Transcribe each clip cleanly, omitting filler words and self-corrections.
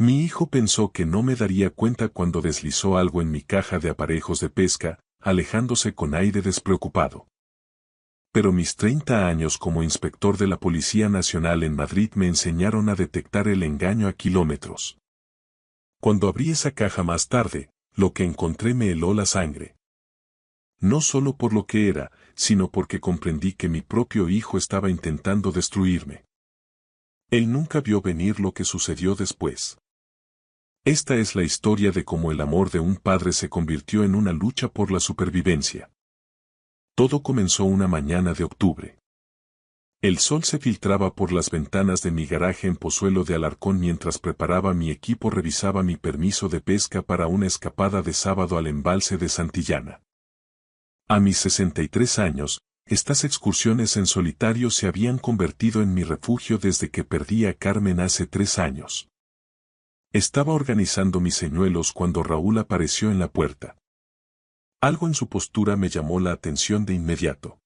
Mi hijo pensó que no me daría cuenta cuando deslizó algo en mi caja de aparejos de pesca, alejándose con aire despreocupado. Pero mis 30 años como inspector de la Policía Nacional en Madrid me enseñaron a detectar el engaño a kilómetros. Cuando abrí esa caja más tarde, lo que encontré me heló la sangre. No solo por lo que era, sino porque comprendí que mi propio hijo estaba intentando destruirme. Él nunca vio venir lo que sucedió después. Esta es la historia de cómo el amor de un padre se convirtió en una lucha por la supervivencia. Todo comenzó una mañana de octubre. El sol se filtraba por las ventanas de mi garaje en Pozuelo de Alarcón mientras preparaba mi equipo revisaba mi permiso de pesca para una escapada de sábado al embalse de Santillana. A mis 63 años, estas excursiones en solitario se habían convertido en mi refugio desde que perdí a Carmen hace 3 años. Estaba organizando mis señuelos cuando Raúl apareció en la puerta. Algo en su postura me llamó la atención de inmediato.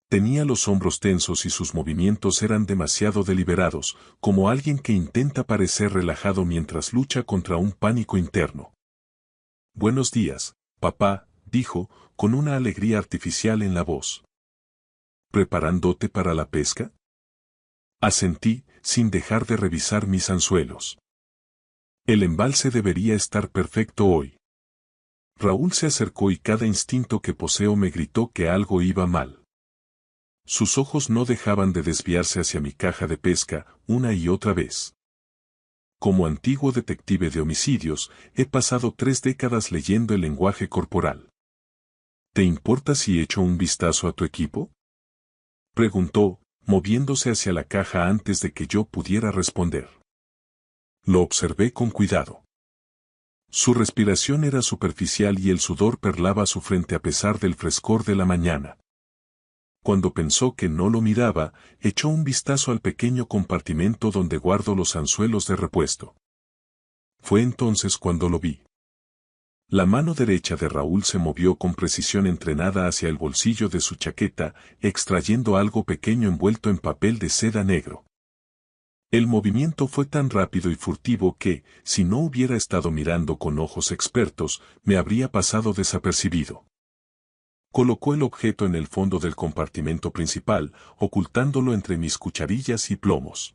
Tenía los hombros tensos y sus movimientos eran demasiado deliberados, como alguien que intenta parecer relajado mientras lucha contra un pánico interno. «Buenos días, papá», dijo, con una alegría artificial en la voz. «¿Preparándote para la pesca?» Asentí, sin dejar de revisar mis anzuelos. El embalse debería estar perfecto hoy. Raúl se acercó y cada instinto que poseo me gritó que algo iba mal. Sus ojos no dejaban de desviarse hacia mi caja de pesca, una y otra vez. Como antiguo detective de homicidios, he pasado 3 décadas leyendo el lenguaje corporal. ¿Te importa si echo un vistazo a tu equipo?, preguntó, moviéndose hacia la caja antes de que yo pudiera responder. Lo observé con cuidado. Su respiración era superficial y el sudor perlaba a su frente a pesar del frescor de la mañana. Cuando pensó que no lo miraba, echó un vistazo al pequeño compartimento donde guardo los anzuelos de repuesto. Fue entonces cuando lo vi. La mano derecha de Raúl se movió con precisión entrenada hacia el bolsillo de su chaqueta, extrayendo algo pequeño envuelto en papel de seda negro. El movimiento fue tan rápido y furtivo que, si no hubiera estado mirando con ojos expertos, me habría pasado desapercibido. Colocó el objeto en el fondo del compartimento principal, ocultándolo entre mis cucharillas y plomos.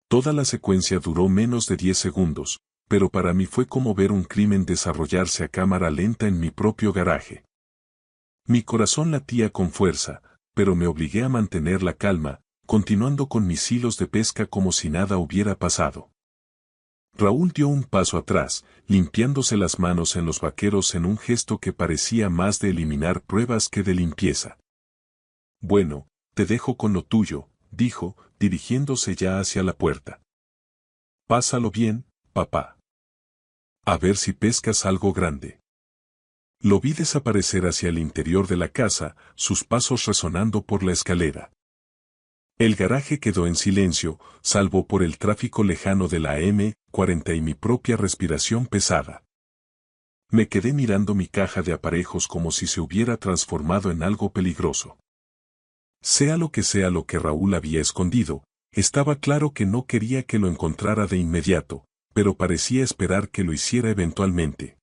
Toda la secuencia duró menos de 10 segundos, pero para mí fue como ver un crimen desarrollarse a cámara lenta en mi propio garaje. Mi corazón latía con fuerza, pero me obligué a mantener la calma, continuando con mis hilos de pesca como si nada hubiera pasado. Raúl dio un paso atrás, limpiándose las manos en los vaqueros en un gesto que parecía más de eliminar pruebas que de limpieza. Bueno, te dejo con lo tuyo, dijo, dirigiéndose ya hacia la puerta. Pásalo bien, papá. A ver si pescas algo grande. Lo vi desaparecer hacia el interior de la casa, sus pasos resonando por la escalera. El garaje quedó en silencio, salvo por el tráfico lejano de la M40 y mi propia respiración pesada. Me quedé mirando mi caja de aparejos como si se hubiera transformado en algo peligroso. Sea lo que Raúl había escondido, estaba claro que no quería que lo encontrara de inmediato, pero parecía esperar que lo hiciera eventualmente.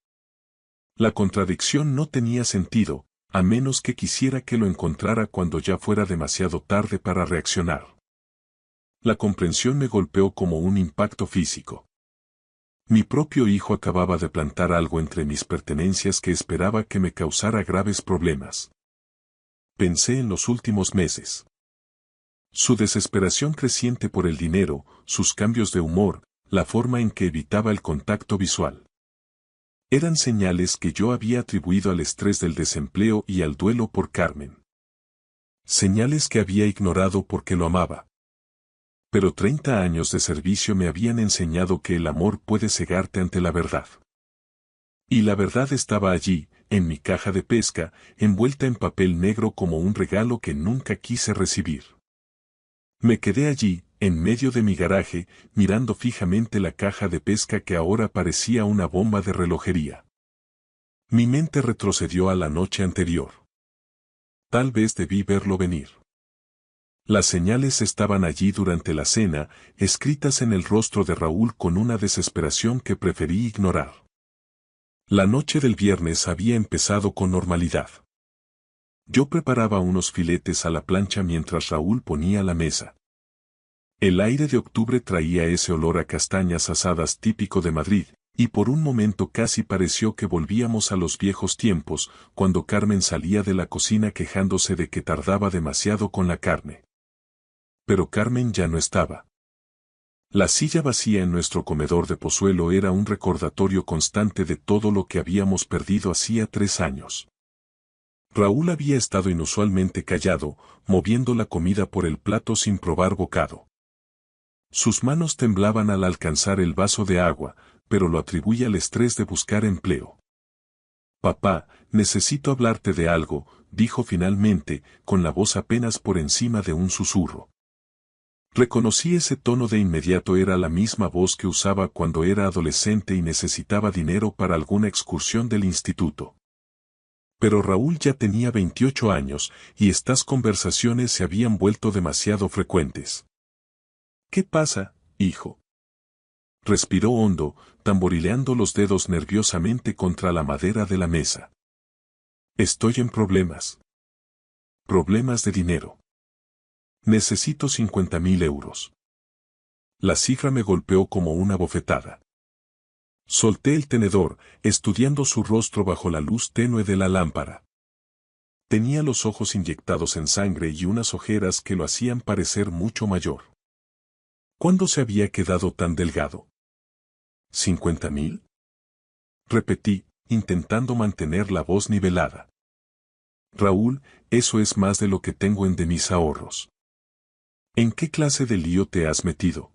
La contradicción no tenía sentido, a menos que quisiera que lo encontrara cuando ya fuera demasiado tarde para reaccionar. La comprensión me golpeó como un impacto físico. Mi propio hijo acababa de plantar algo entre mis pertenencias que esperaba que me causara graves problemas. Pensé en los últimos meses. Su desesperación creciente por el dinero, sus cambios de humor, la forma en que evitaba el contacto visual. Eran señales que yo había atribuido al estrés del desempleo y al duelo por Carmen. Señales que había ignorado porque lo amaba. Pero 30 años de servicio me habían enseñado que el amor puede cegarte ante la verdad. Y la verdad estaba allí, en mi caja de pesca, envuelta en papel negro como un regalo que nunca quise recibir. Me quedé allí, en medio de mi garaje, mirando fijamente la caja de pesca que ahora parecía una bomba de relojería. Mi mente retrocedió a la noche anterior. Tal vez debí verlo venir. Las señales estaban allí durante la cena, escritas en el rostro de Raúl con una desesperación que preferí ignorar. La noche del viernes había empezado con normalidad. Yo preparaba unos filetes a la plancha mientras Raúl ponía la mesa. El aire de octubre traía ese olor a castañas asadas típico de Madrid, y por un momento casi pareció que volvíamos a los viejos tiempos, cuando Carmen salía de la cocina quejándose de que tardaba demasiado con la carne. Pero Carmen ya no estaba. La silla vacía en nuestro comedor de Pozuelo era un recordatorio constante de todo lo que habíamos perdido hacía 3 años. Raúl había estado inusualmente callado, moviendo la comida por el plato sin probar bocado. Sus manos temblaban al alcanzar el vaso de agua, pero lo atribuía al estrés de buscar empleo. «Papá, necesito hablarte de algo», dijo finalmente, con la voz apenas por encima de un susurro. Reconocí ese tono de inmediato, era la misma voz que usaba cuando era adolescente y necesitaba dinero para alguna excursión del instituto. Pero Raúl ya tenía 28 años, y estas conversaciones se habían vuelto demasiado frecuentes. «¿Qué pasa, hijo?». Respiró hondo, tamborileando los dedos nerviosamente contra la madera de la mesa. «Estoy en problemas. Problemas de dinero. Necesito 50.000 euros». La cifra me golpeó como una bofetada. Solté el tenedor, estudiando su rostro bajo la luz tenue de la lámpara. Tenía los ojos inyectados en sangre y unas ojeras que lo hacían parecer mucho mayor. ¿Cuándo se había quedado tan delgado? ¿50.000? Repetí, intentando mantener la voz nivelada. Raúl, eso es más de lo que tengo de mis ahorros. ¿En qué clase de lío te has metido?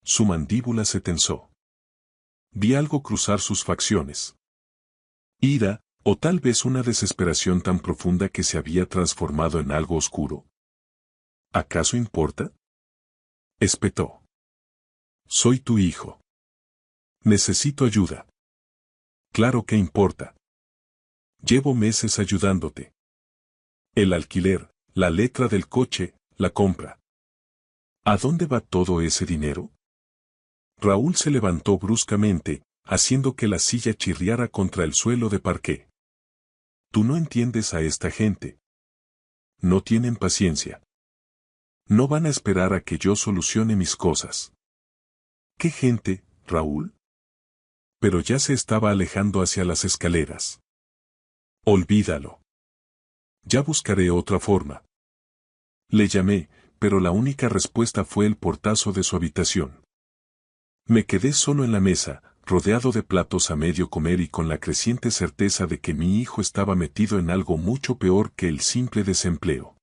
Su mandíbula se tensó. Vi algo cruzar sus facciones. Ira, o tal vez una desesperación tan profunda que se había transformado en algo oscuro. ¿Acaso importa?, espetó. Soy tu hijo. Necesito ayuda. Claro que importa. Llevo meses ayudándote. El alquiler, la letra del coche, la compra. ¿A dónde va todo ese dinero? Raúl se levantó bruscamente, haciendo que la silla chirriara contra el suelo de parqué. Tú no entiendes a esta gente. No tienen paciencia. No van a esperar a que yo solucione mis cosas. ¿Qué gente, Raúl? Pero ya se estaba alejando hacia las escaleras. Olvídalo. Ya buscaré otra forma. Le llamé, pero la única respuesta fue el portazo de su habitación. Me quedé solo en la mesa, rodeado de platos a medio comer y con la creciente certeza de que mi hijo estaba metido en algo mucho peor que el simple desempleo.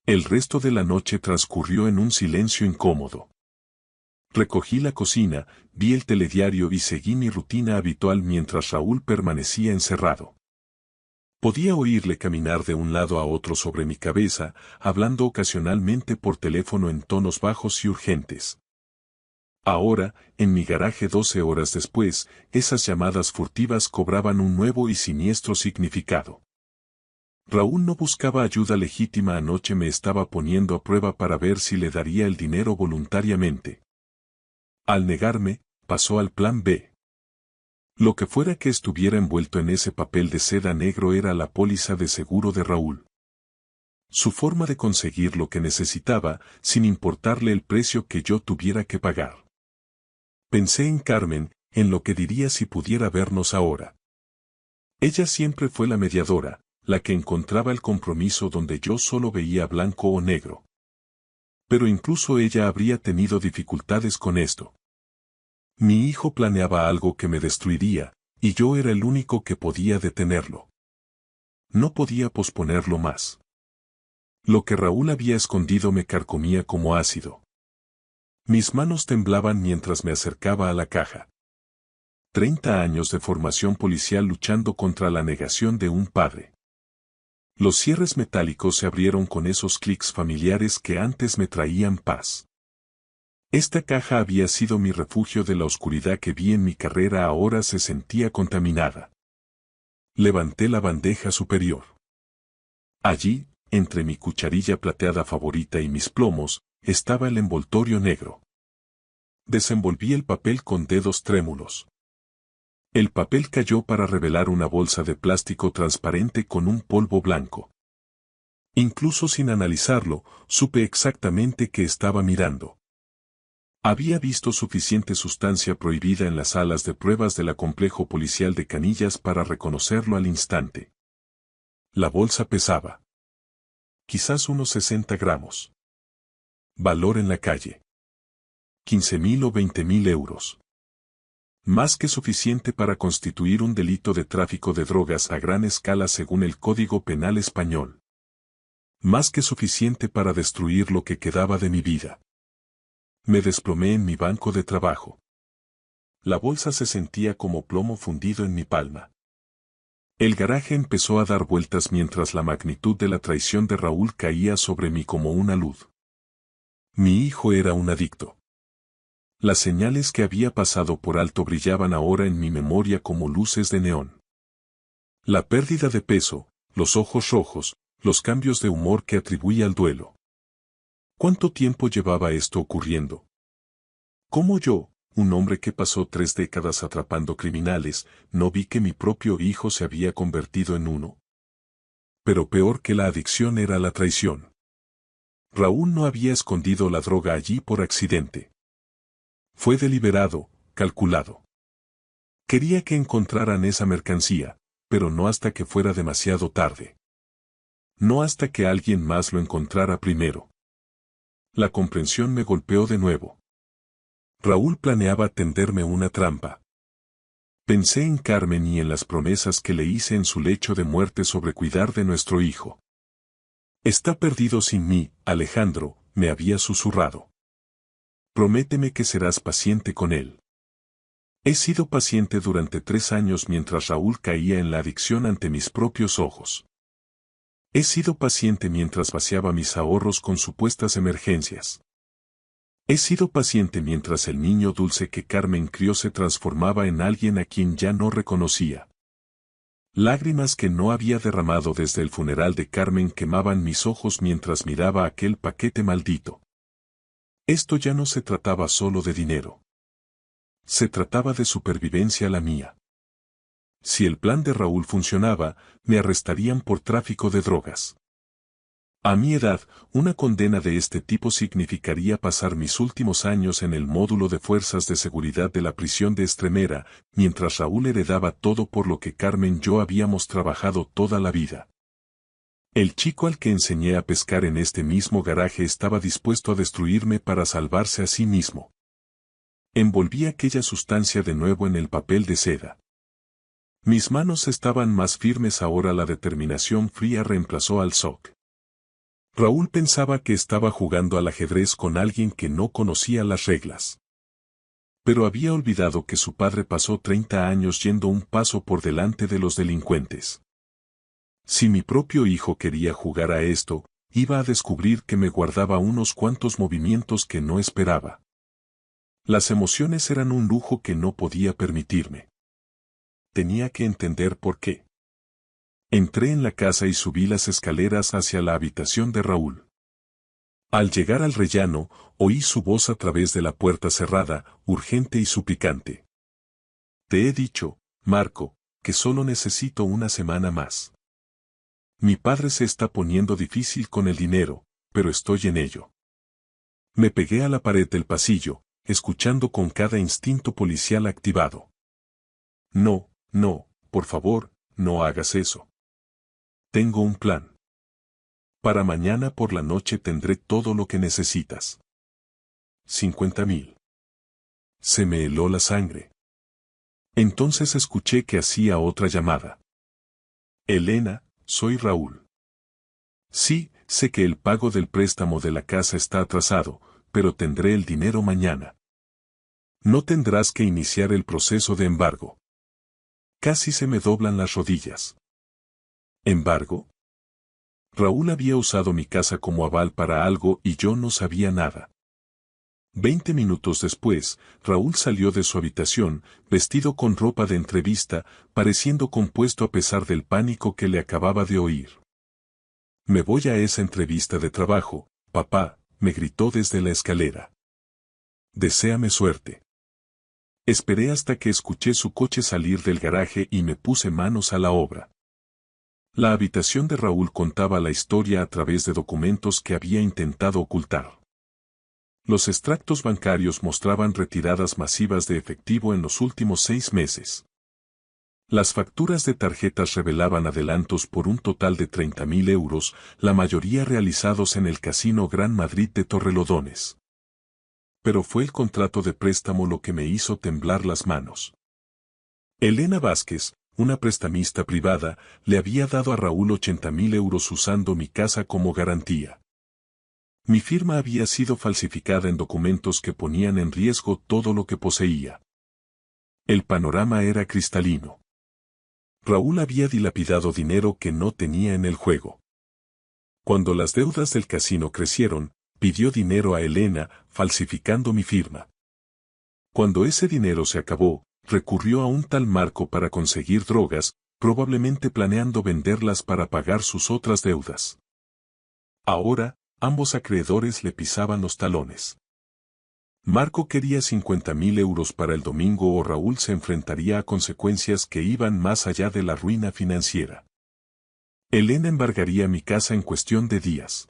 El resto de la noche transcurrió en un silencio incómodo. Recogí la cocina, vi el telediario y seguí mi rutina habitual mientras Raúl permanecía encerrado. Podía oírle caminar de un lado a otro sobre mi cabeza, hablando ocasionalmente por teléfono en tonos bajos y urgentes. Ahora, en mi garaje 12 horas después, esas llamadas furtivas cobraban un nuevo y siniestro significado. Raúl no buscaba ayuda legítima, anoche me estaba poniendo a prueba para ver si le daría el dinero voluntariamente. Al negarme, pasó al plan B. Lo que fuera que estuviera envuelto en ese papel de seda negro era la póliza de seguro de Raúl. Su forma de conseguir lo que necesitaba, sin importarle el precio que yo tuviera que pagar. Pensé en Carmen, en lo que diría si pudiera vernos ahora. Ella siempre fue la mediadora, la que encontraba el compromiso donde yo solo veía blanco o negro. Pero incluso ella habría tenido dificultades con esto. Mi hijo planeaba algo que me destruiría, y yo era el único que podía detenerlo. No podía posponerlo más. Lo que Raúl había escondido me carcomía como ácido. Mis manos temblaban mientras me acercaba a la caja. 30 años de formación policial luchando contra la negación de un padre. Los cierres metálicos se abrieron con esos clics familiares que antes me traían paz. Esta caja había sido mi refugio de la oscuridad que vi en mi carrera, ahora se sentía contaminada. Levanté la bandeja superior. Allí, entre mi cucharilla plateada favorita y mis plomos, estaba el envoltorio negro. Desenvolví el papel con dedos trémulos. El papel cayó para revelar una bolsa de plástico transparente con un polvo blanco. Incluso sin analizarlo, supe exactamente qué estaba mirando. Había visto suficiente sustancia prohibida en las salas de pruebas del complejo policial de Canillas para reconocerlo al instante. La bolsa pesaba quizás unos 60 gramos. Valor en la calle: 15.000 o 20.000 euros. Más que suficiente para constituir un delito de tráfico de drogas a gran escala según el Código Penal español. Más que suficiente para destruir lo que quedaba de mi vida. Me desplomé en mi banco de trabajo. La bolsa se sentía como plomo fundido en mi palma. El garaje empezó a dar vueltas mientras la magnitud de la traición de Raúl caía sobre mí como una luz. Mi hijo era un adicto. Las señales que había pasado por alto brillaban ahora en mi memoria como luces de neón. La pérdida de peso, los ojos rojos, los cambios de humor que atribuía al duelo. ¿Cuánto tiempo llevaba esto ocurriendo? ¿Cómo yo, un hombre que pasó 3 décadas atrapando criminales, no vi que mi propio hijo se había convertido en uno? Pero peor que la adicción era la traición. Raúl no había escondido la droga allí por accidente. Fue deliberado, calculado. Quería que encontraran esa mercancía, pero no hasta que fuera demasiado tarde. No hasta que alguien más lo encontrara primero. La comprensión me golpeó de nuevo. Raúl planeaba tenderme una trampa. Pensé en Carmen y en las promesas que le hice en su lecho de muerte sobre cuidar de nuestro hijo. Está perdido sin mí, Alejandro, me había susurrado. Prométeme que serás paciente con él. He sido paciente durante 3 años mientras Raúl caía en la adicción ante mis propios ojos. He sido paciente mientras vaciaba mis ahorros con supuestas emergencias. He sido paciente mientras el niño dulce que Carmen crió se transformaba en alguien a quien ya no reconocía. Lágrimas que no había derramado desde el funeral de Carmen quemaban mis ojos mientras miraba aquel paquete maldito. Esto ya no se trataba solo de dinero. Se trataba de supervivencia la mía. Si el plan de Raúl funcionaba, me arrestarían por tráfico de drogas. A mi edad, una condena de este tipo significaría pasar mis últimos años en el módulo de fuerzas de seguridad de la prisión de Estremera, mientras Raúl heredaba todo por lo que Carmen y yo habíamos trabajado toda la vida. El chico al que enseñé a pescar en este mismo garaje estaba dispuesto a destruirme para salvarse a sí mismo. Envolví aquella sustancia de nuevo en el papel de seda. Mis manos estaban más firmes ahora, la determinación fría reemplazó al shock. Raúl pensaba que estaba jugando al ajedrez con alguien que no conocía las reglas. Pero había olvidado que su padre pasó 30 años yendo un paso por delante de los delincuentes. Si mi propio hijo quería jugar a esto, iba a descubrir que me guardaba unos cuantos movimientos que no esperaba. Las emociones eran un lujo que no podía permitirme. Tenía que entender por qué. Entré en la casa y subí las escaleras hacia la habitación de Raúl. Al llegar al rellano, oí su voz a través de la puerta cerrada, urgente y suplicante. Te he dicho, Marco, que solo necesito una semana más. Mi padre se está poniendo difícil con el dinero, pero estoy en ello. Me pegué a la pared del pasillo, escuchando con cada instinto policial activado. No, no, por favor, no hagas eso. Tengo un plan. Para mañana por la noche tendré todo lo que necesitas. 50.000. Se me heló la sangre. Entonces escuché que hacía otra llamada. Elena, soy Raúl. Sí, sé que el pago del préstamo de la casa está atrasado, pero tendré el dinero mañana. No tendrás que iniciar el proceso de embargo. Casi se me doblan las rodillas. ¿Embargo? Raúl había usado mi casa como aval para algo y yo no sabía nada. 20 minutos después, Raúl salió de su habitación, vestido con ropa de entrevista, pareciendo compuesto a pesar del pánico que le acababa de oír. Me voy a esa entrevista de trabajo, papá, me gritó desde la escalera. Deséame suerte. Esperé hasta que escuché su coche salir del garaje y me puse manos a la obra. La habitación de Raúl contaba la historia a través de documentos que había intentado ocultar. Los extractos bancarios mostraban retiradas masivas de efectivo en los últimos 6 meses. Las facturas de tarjetas revelaban adelantos por un total de 30.000 euros, la mayoría realizados en el Casino Gran Madrid de Torrelodones. Pero fue el contrato de préstamo lo que me hizo temblar las manos. Elena Vázquez, una prestamista privada, le había dado a Raúl 80.000 euros usando mi casa como garantía. Mi firma había sido falsificada en documentos que ponían en riesgo todo lo que poseía. El panorama era cristalino. Raúl había dilapidado dinero que no tenía en el juego. Cuando las deudas del casino crecieron, pidió dinero a Elena, falsificando mi firma. Cuando ese dinero se acabó, recurrió a un tal Marco para conseguir drogas, probablemente planeando venderlas para pagar sus otras deudas. Ahora, ambos acreedores le pisaban los talones. Marco quería 50.000 euros para el domingo o Raúl se enfrentaría a consecuencias que iban más allá de la ruina financiera. Elena embargaría mi casa en cuestión de días.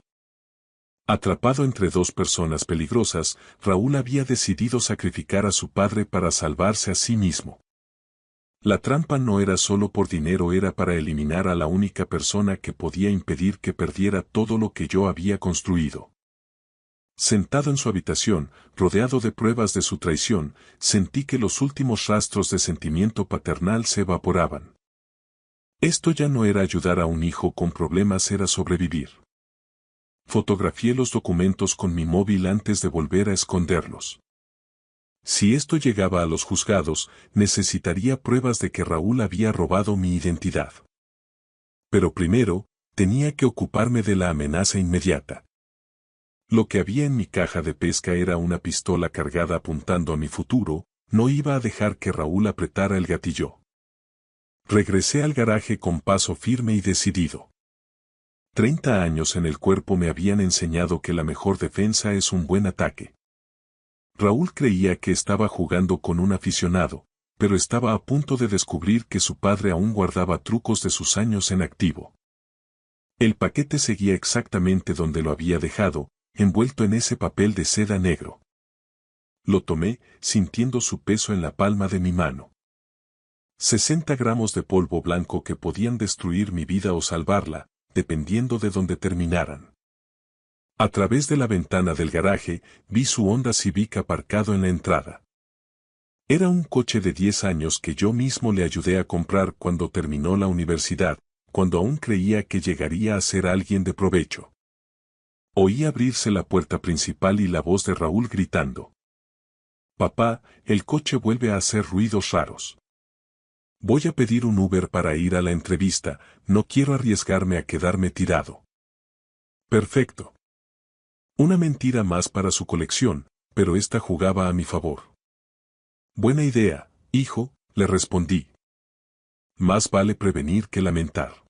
Atrapado entre dos personas peligrosas, Raúl había decidido sacrificar a su padre para salvarse a sí mismo. La trampa no era solo por dinero, era para eliminar a la única persona que podía impedir que perdiera todo lo que yo había construido. Sentado en su habitación, rodeado de pruebas de su traición, sentí que los últimos rastros de sentimiento paternal se evaporaban. Esto ya no era ayudar a un hijo con problemas, era sobrevivir. Fotografié los documentos con mi móvil antes de volver a esconderlos. Si esto llegaba a los juzgados, necesitaría pruebas de que Raúl había robado mi identidad. Pero primero, tenía que ocuparme de la amenaza inmediata. Lo que había en mi caja de pesca era una pistola cargada apuntando a mi futuro, no iba a dejar que Raúl apretara el gatillo. Regresé al garaje con paso firme y decidido. 30 años en el cuerpo me habían enseñado que la mejor defensa es un buen ataque. Raúl creía que estaba jugando con un aficionado, pero estaba a punto de descubrir que su padre aún guardaba trucos de sus años en activo. El paquete seguía exactamente donde lo había dejado, envuelto en ese papel de seda negro. Lo tomé, sintiendo su peso en la palma de mi mano. 60 gramos de polvo blanco que podían destruir mi vida o salvarla, dependiendo de dónde terminaran. A través de la ventana del garaje, vi su Honda Civic aparcado en la entrada. Era un coche de 10 años que yo mismo le ayudé a comprar cuando terminó la universidad, cuando aún creía que llegaría a ser alguien de provecho. Oí abrirse la puerta principal y la voz de Raúl gritando. Papá, el coche vuelve a hacer ruidos raros. Voy a pedir un Uber para ir a la entrevista, no quiero arriesgarme a quedarme tirado. Perfecto. Una mentira más para su colección, pero esta jugaba a mi favor. Buena idea, hijo, le respondí. Más vale prevenir que lamentar.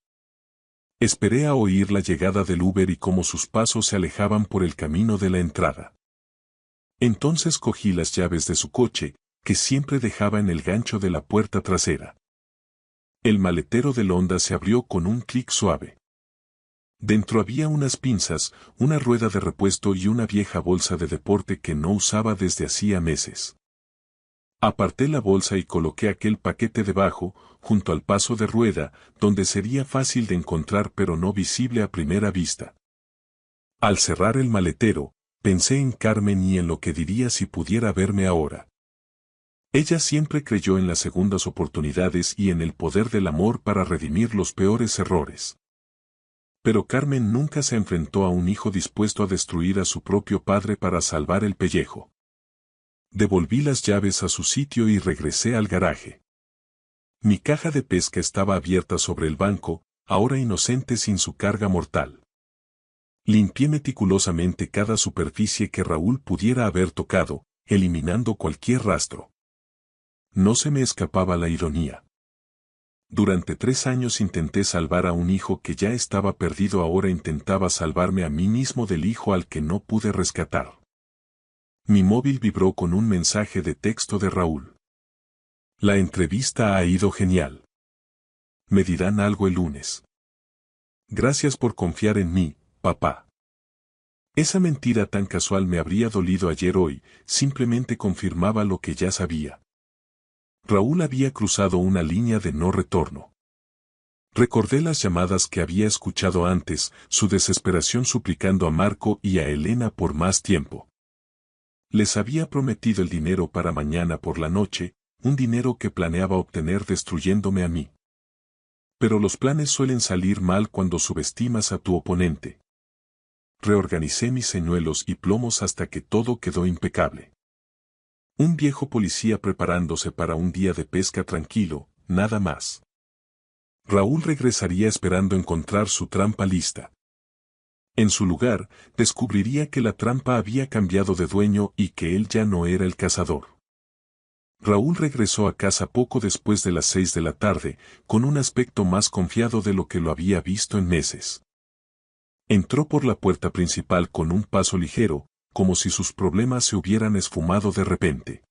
Esperé a oír la llegada del Uber y cómo sus pasos se alejaban por el camino de la entrada. Entonces cogí las llaves de su coche, que siempre dejaba en el gancho de la puerta trasera. El maletero del Honda se abrió con un clic suave. Dentro había unas pinzas, una rueda de repuesto y una vieja bolsa de deporte que no usaba desde hacía meses. Aparté la bolsa y coloqué aquel paquete debajo, junto al paso de rueda, donde sería fácil de encontrar pero no visible a primera vista. Al cerrar el maletero, pensé en Carmen y en lo que diría si pudiera verme ahora. Ella siempre creyó en las segundas oportunidades y en el poder del amor para redimir los peores errores. Pero Carmen nunca se enfrentó a un hijo dispuesto a destruir a su propio padre para salvar el pellejo. Devolví las llaves a su sitio y regresé al garaje. Mi caja de pesca estaba abierta sobre el banco, ahora inocente sin su carga mortal. Limpié meticulosamente cada superficie que Raúl pudiera haber tocado, eliminando cualquier rastro. No se me escapaba la ironía. Durante 3 años intenté salvar a un hijo que ya estaba perdido, ahora intentaba salvarme a mí mismo del hijo al que no pude rescatar. Mi móvil vibró con un mensaje de texto de Raúl. La entrevista ha ido genial. Me dirán algo el lunes. Gracias por confiar en mí, papá. Esa mentira tan casual me habría dolido ayer, hoy, simplemente confirmaba lo que ya sabía. Raúl había cruzado una línea de no retorno. Recordé las llamadas que había escuchado antes, su desesperación suplicando a Marco y a Elena por más tiempo. Les había prometido el dinero para mañana por la noche, un dinero que planeaba obtener destruyéndome a mí. Pero los planes suelen salir mal cuando subestimas a tu oponente. Reorganicé mis señuelos y plomos hasta que todo quedó impecable. Un viejo policía preparándose para un día de pesca tranquilo, nada más. Raúl regresaría esperando encontrar su trampa lista. En su lugar, descubriría que la trampa había cambiado de dueño y que él ya no era el cazador. Raúl regresó a casa poco después de las 6 de la tarde, con un aspecto más confiado de lo que lo había visto en meses. Entró por la puerta principal con un paso ligero, como si sus problemas se hubieran esfumado de repente.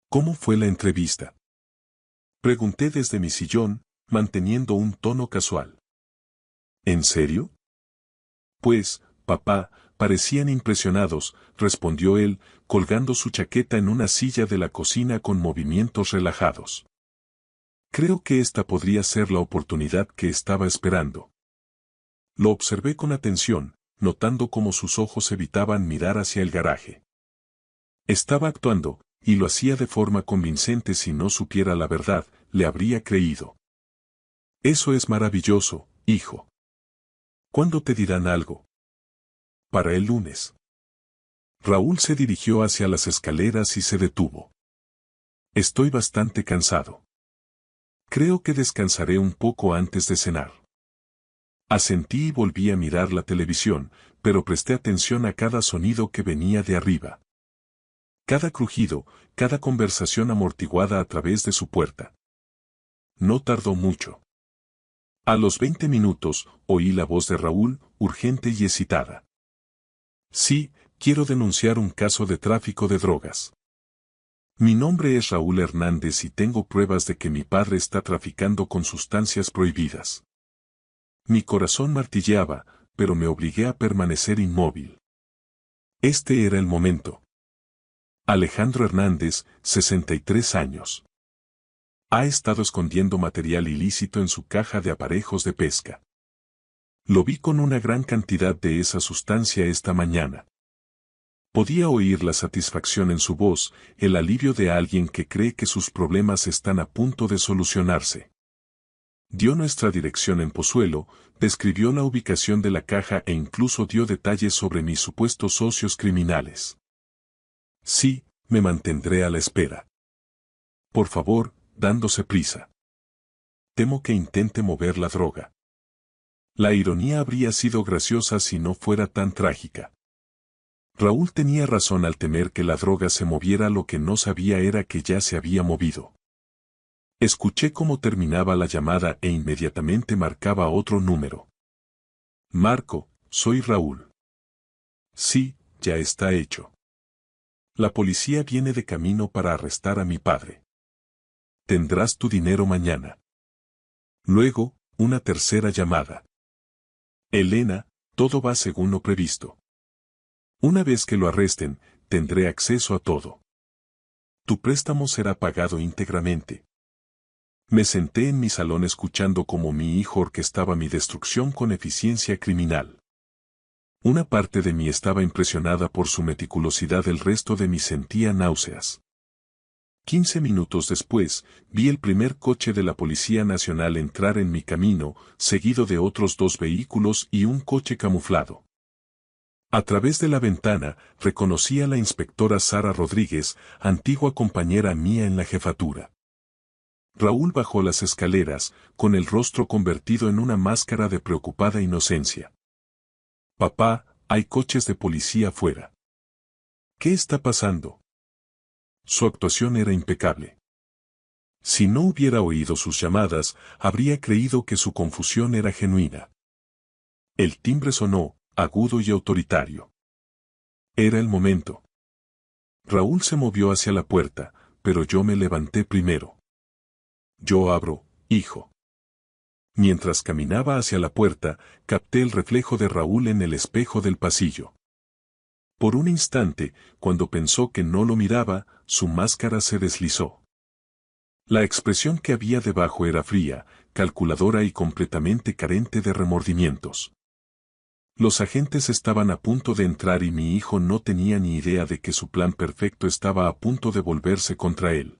¿Cómo fue la entrevista?, pregunté desde mi sillón, manteniendo un tono casual. ¿En serio? Pues, papá, parecían impresionados, respondió él, colgando su chaqueta en una silla de la cocina con movimientos relajados. Creo que esta podría ser la oportunidad que estaba esperando. Lo observé con atención, notando cómo sus ojos evitaban mirar hacia el garaje. Estaba actuando, y lo hacía de forma convincente. Si no supiera la verdad, le habría creído. Eso es maravilloso, hijo. ¿Cuándo te dirán algo? Para el lunes. Raúl se dirigió hacia las escaleras y se detuvo. Estoy bastante cansado. Creo que descansaré un poco antes de cenar. Asentí y volví a mirar la televisión, pero presté atención a cada sonido que venía de arriba. Cada crujido, cada conversación amortiguada a través de su puerta. No tardó mucho. A los 20 minutos, oí la voz de Raúl, urgente y excitada. Sí, quiero denunciar un caso de tráfico de drogas. Mi nombre es Raúl Hernández y tengo pruebas de que mi padre está traficando con sustancias prohibidas. Mi corazón martilleaba, pero me obligué a permanecer inmóvil. Este era el momento. Alejandro Hernández, 63 años. Ha estado escondiendo material ilícito en su caja de aparejos de pesca. Lo vi con una gran cantidad de esa sustancia esta mañana. Podía oír la satisfacción en su voz, el alivio de alguien que cree que sus problemas están a punto de solucionarse. Dio nuestra dirección en Pozuelo, describió la ubicación de la caja e incluso dio detalles sobre mis supuestos socios criminales. Sí, me mantendré a la espera. Por favor, dándose prisa. Temo que intente mover la droga. La ironía habría sido graciosa si no fuera tan trágica. Raúl tenía razón al temer que la droga se moviera. Lo que no sabía era que ya se había movido. Escuché cómo terminaba la llamada e inmediatamente marcaba otro número. Marco, soy Raúl. Sí, ya está hecho. La policía viene de camino para arrestar a mi padre. Tendrás tu dinero mañana. Luego, una tercera llamada. Elena, todo va según lo previsto. Una vez que lo arresten, tendré acceso a todo. Tu préstamo será pagado íntegramente. Me senté en mi salón escuchando cómo mi hijo orquestaba mi destrucción con eficiencia criminal. Una parte de mí estaba impresionada por su meticulosidad, el resto de mí sentía náuseas. 15 minutos después, vi el primer coche de la Policía Nacional entrar en mi camino, seguido de otros 2 vehículos y un coche camuflado. A través de la ventana, reconocí a la inspectora Sara Rodríguez, antigua compañera mía en la jefatura. Raúl bajó las escaleras, con el rostro convertido en una máscara de preocupada inocencia. Papá, hay coches de policía afuera. ¿Qué está pasando? Su actuación era impecable. Si no hubiera oído sus llamadas, habría creído que su confusión era genuina. El timbre sonó, agudo y autoritario. Era el momento. Raúl se movió hacia la puerta, pero yo me levanté primero. Yo abro, hijo. Mientras caminaba hacia la puerta, capté el reflejo de Raúl en el espejo del pasillo. Por un instante, cuando pensó que no lo miraba, su máscara se deslizó. La expresión que había debajo era fría, calculadora y completamente carente de remordimientos. Los agentes estaban a punto de entrar y mi hijo no tenía ni idea de que su plan perfecto estaba a punto de volverse contra él.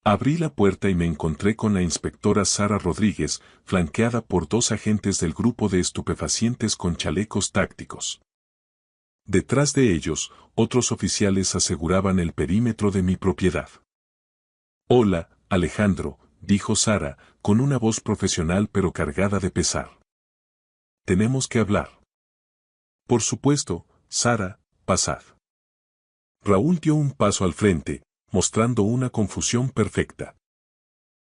Abrí la puerta y me encontré con la inspectora Sara Rodríguez, flanqueada por 2 agentes del grupo de estupefacientes con chalecos tácticos. Detrás de ellos, otros oficiales aseguraban el perímetro de mi propiedad. «Hola, Alejandro», dijo Sara, con una voz profesional pero cargada de pesar. «Tenemos que hablar». «Por supuesto, Sara, pasad». Raúl dio un paso al frente, mostrando una confusión perfecta.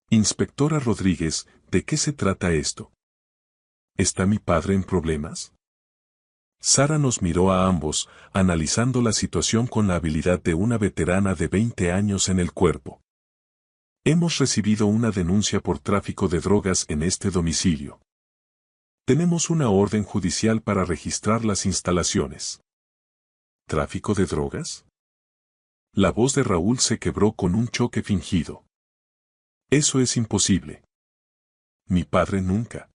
«Inspectora Rodríguez, ¿de qué se trata esto? ¿Está mi padre en problemas?» Sara nos miró a ambos, analizando la situación con la habilidad de una veterana de 20 años en el cuerpo. «Hemos recibido una denuncia por tráfico de drogas en este domicilio. Tenemos una orden judicial para registrar las instalaciones». ¿Tráfico de drogas? La voz de Raúl se quebró con un choque fingido. «Eso es imposible. Mi padre nunca».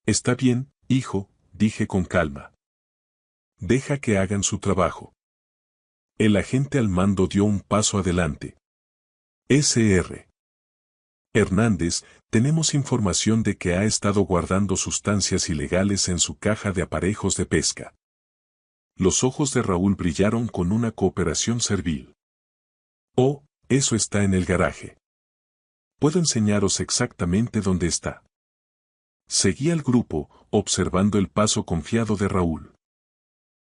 «Está bien, hijo», dije con calma. «Deja que hagan su trabajo». El agente al mando dio un paso adelante. «Sr. Hernández, tenemos información de que ha estado guardando sustancias ilegales en su caja de aparejos de pesca». Los ojos de Raúl brillaron con una cooperación servil. «Oh, eso está en el garaje. Puedo enseñaros exactamente dónde está». Seguí al grupo, observando el paso confiado de Raúl.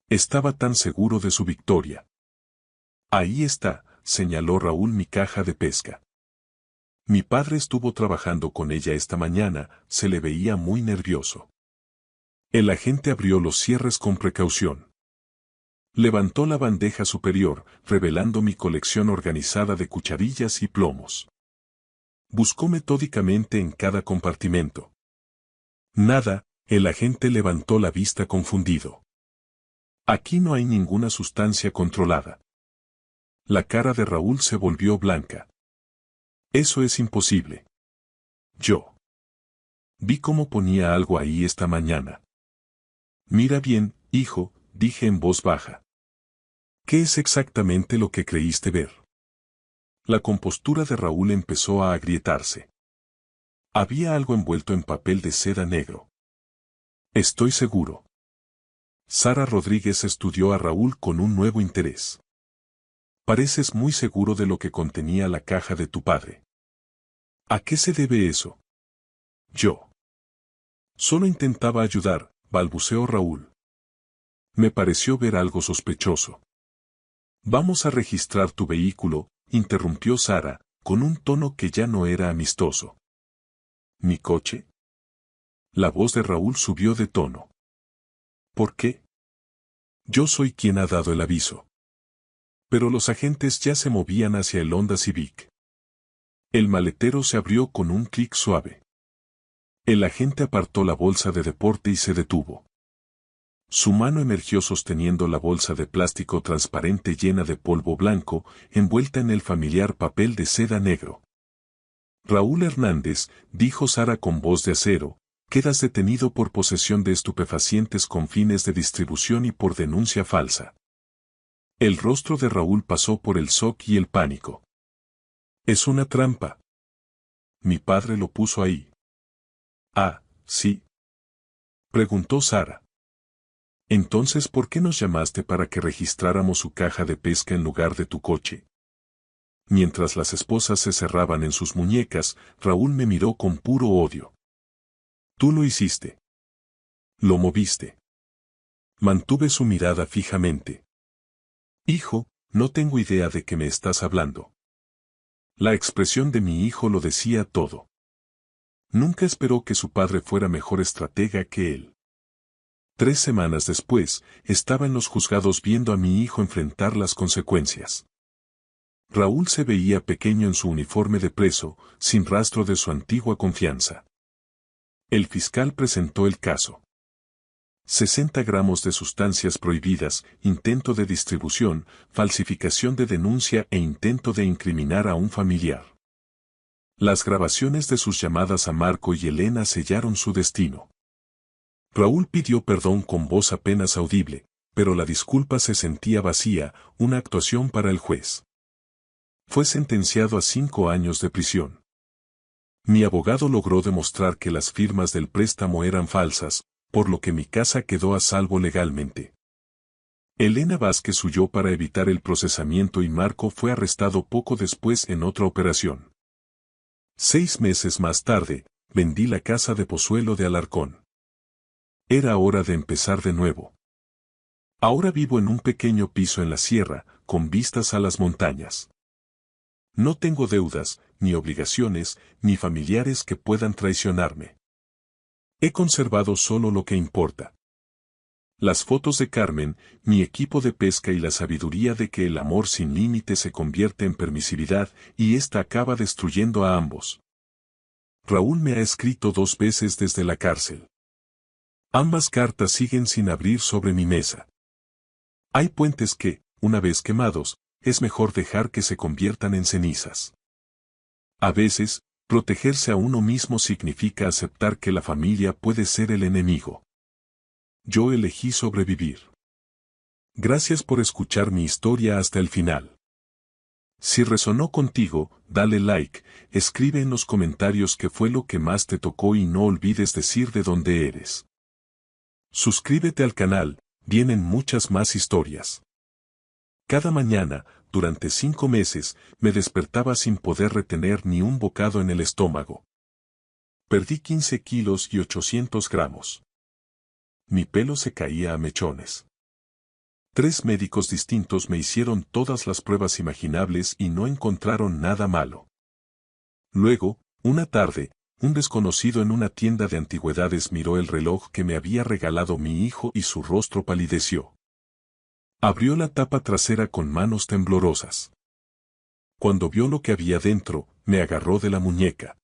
Estaba tan seguro de su victoria. «Ahí está», señaló Raúl, «mi caja de pesca. Mi padre estuvo trabajando con ella esta mañana», se le veía muy nervioso. El agente abrió los cierres con precaución. Levantó la bandeja superior, revelando mi colección organizada de cucharillas y plomos. Buscó metódicamente en cada compartimento. «Nada», el agente levantó la vista confundido. «Aquí no hay ninguna sustancia controlada». La cara de Raúl se volvió blanca. «Eso es imposible. Yo vi cómo ponía algo ahí esta mañana». «Mira bien, hijo», dije en voz baja. «¿Qué es exactamente lo que creíste ver?» La compostura de Raúl empezó a agrietarse. Había algo envuelto en papel de seda negro. «Estoy seguro». Sara Rodríguez estudió a Raúl con un nuevo interés. «Pareces muy seguro de lo que contenía la caja de tu padre». «¿A qué se debe eso?» «Yo solo intentaba ayudar», balbuceó Raúl. «Me pareció ver algo sospechoso». «Vamos a registrar tu vehículo», interrumpió Sara, con un tono que ya no era amistoso. «¿Mi coche?» La voz de Raúl subió de tono. «¿Por qué?» «Yo soy quien ha dado el aviso». Pero los agentes ya se movían hacia el Honda Civic. El maletero se abrió con un clic suave. El agente apartó la bolsa de deporte y se detuvo. Su mano emergió sosteniendo la bolsa de plástico transparente llena de polvo blanco, envuelta en el familiar papel de seda negro. «Raúl Hernández», dijo Sara con voz de acero, «quedas detenido por posesión de estupefacientes con fines de distribución y por denuncia falsa». El rostro de Raúl pasó por el shock y el pánico. «Es una trampa. Mi padre lo puso ahí». «Ah, sí», preguntó Sara. «Entonces, ¿por qué nos llamaste para que registráramos su caja de pesca en lugar de tu coche?» Mientras las esposas se cerraban en sus muñecas, Raúl me miró con puro odio. «Tú lo hiciste. Lo moviste». Mantuve su mirada fijamente. «Hijo, no tengo idea de qué me estás hablando». La expresión de mi hijo lo decía todo. Nunca esperó que su padre fuera mejor estratega que él. 3 semanas después, estaba en los juzgados viendo a mi hijo enfrentar las consecuencias. Raúl se veía pequeño en su uniforme de preso, sin rastro de su antigua confianza. El fiscal presentó el caso. 60 gramos de sustancias prohibidas, intento de distribución, falsificación de denuncia e intento de incriminar a un familiar. Las grabaciones de sus llamadas a Marco y Elena sellaron su destino. Raúl pidió perdón con voz apenas audible, pero la disculpa se sentía vacía, una actuación para el juez. Fue sentenciado a 5 años de prisión. Mi abogado logró demostrar que las firmas del préstamo eran falsas, por lo que mi casa quedó a salvo legalmente. Elena Vázquez huyó para evitar el procesamiento y Marco fue arrestado poco después en otra operación. 6 meses más tarde, vendí la casa de Pozuelo de Alarcón. Era hora de empezar de nuevo. Ahora vivo en un pequeño piso en la sierra, con vistas a las montañas. No tengo deudas, ni obligaciones, ni familiares que puedan traicionarme. He conservado solo lo que importa. Las fotos de Carmen, mi equipo de pesca y la sabiduría de que el amor sin límite se convierte en permisividad y ésta acaba destruyendo a ambos. Raúl me ha escrito 2 veces desde la cárcel. Ambas cartas siguen sin abrir sobre mi mesa. Hay puentes que, una vez quemados, es mejor dejar que se conviertan en cenizas. A veces, protegerse a uno mismo significa aceptar que la familia puede ser el enemigo. Yo elegí sobrevivir. Gracias por escuchar mi historia hasta el final. Si resonó contigo, dale like, escribe en los comentarios qué fue lo que más te tocó y no olvides decir de dónde eres. Suscríbete al canal, vienen muchas más historias. Cada mañana, durante 5 meses, me despertaba sin poder retener ni un bocado en el estómago. Perdí 15 kilos y 800 gramos. Mi pelo se caía a mechones. 3 médicos distintos me hicieron todas las pruebas imaginables y no encontraron nada malo. Luego, una tarde, un desconocido en una tienda de antigüedades miró el reloj que me había regalado mi hijo y su rostro palideció. Abrió la tapa trasera con manos temblorosas. Cuando vio lo que había dentro, me agarró de la muñeca.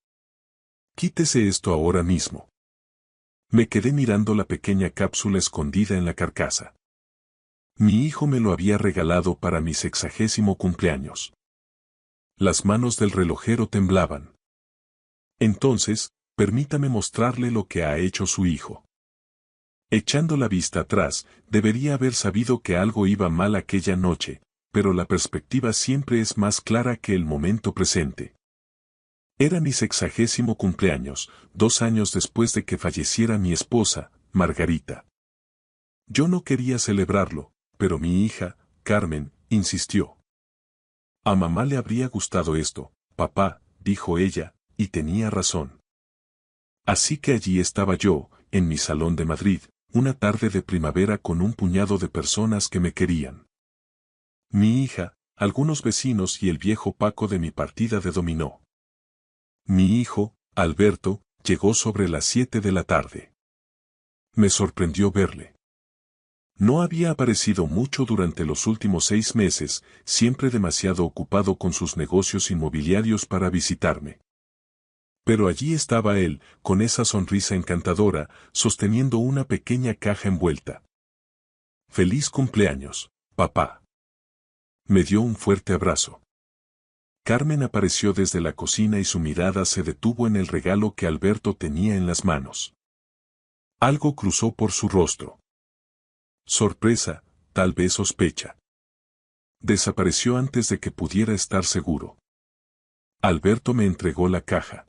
Quítese esto ahora mismo. Me quedé mirando la pequeña cápsula escondida en la carcasa. Mi hijo me lo había regalado para mi 60º cumpleaños. Las manos del relojero temblaban. Entonces, permítame mostrarle lo que ha hecho su hijo. Echando la vista atrás, debería haber sabido que algo iba mal aquella noche, pero la perspectiva siempre es más clara que el momento presente. Era mi 60º cumpleaños, 2 años después de que falleciera mi esposa, Margarita. Yo no quería celebrarlo, pero mi hija, Carmen, insistió. A mamá le habría gustado esto, papá, dijo ella, y tenía razón. Así que allí estaba yo, en mi salón de Madrid, una tarde de primavera con un puñado de personas que me querían. Mi hija, algunos vecinos y el viejo Paco de mi partida de dominó. Mi hijo, Alberto, llegó sobre las 7 de la tarde. Me sorprendió verle. No había aparecido mucho durante los últimos 6 meses, siempre demasiado ocupado con sus negocios inmobiliarios para visitarme. Pero allí estaba él, con esa sonrisa encantadora, sosteniendo una pequeña caja envuelta. ¡Feliz cumpleaños, papá! Me dio un fuerte abrazo. Carmen apareció desde la cocina y su mirada se detuvo en el regalo que Alberto tenía en las manos. Algo cruzó por su rostro. Sorpresa, tal vez sospecha. Desapareció antes de que pudiera estar seguro. Alberto me entregó la caja.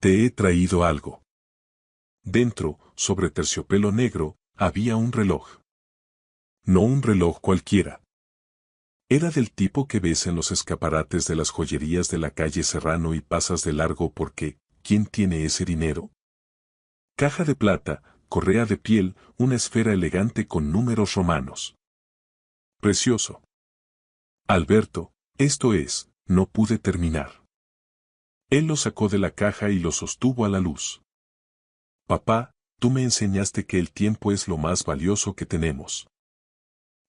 Te he traído algo. Dentro, sobre terciopelo negro, había un reloj. No un reloj cualquiera. Era del tipo que ves en los escaparates de las joyerías de la calle Serrano y pasas de largo porque, ¿quién tiene ese dinero? Caja de plata, correa de piel, una esfera elegante con números romanos. Precioso. Alberto, esto es, no pude terminar. Él lo sacó de la caja y lo sostuvo a la luz. Papá, tú me enseñaste que el tiempo es lo más valioso que tenemos.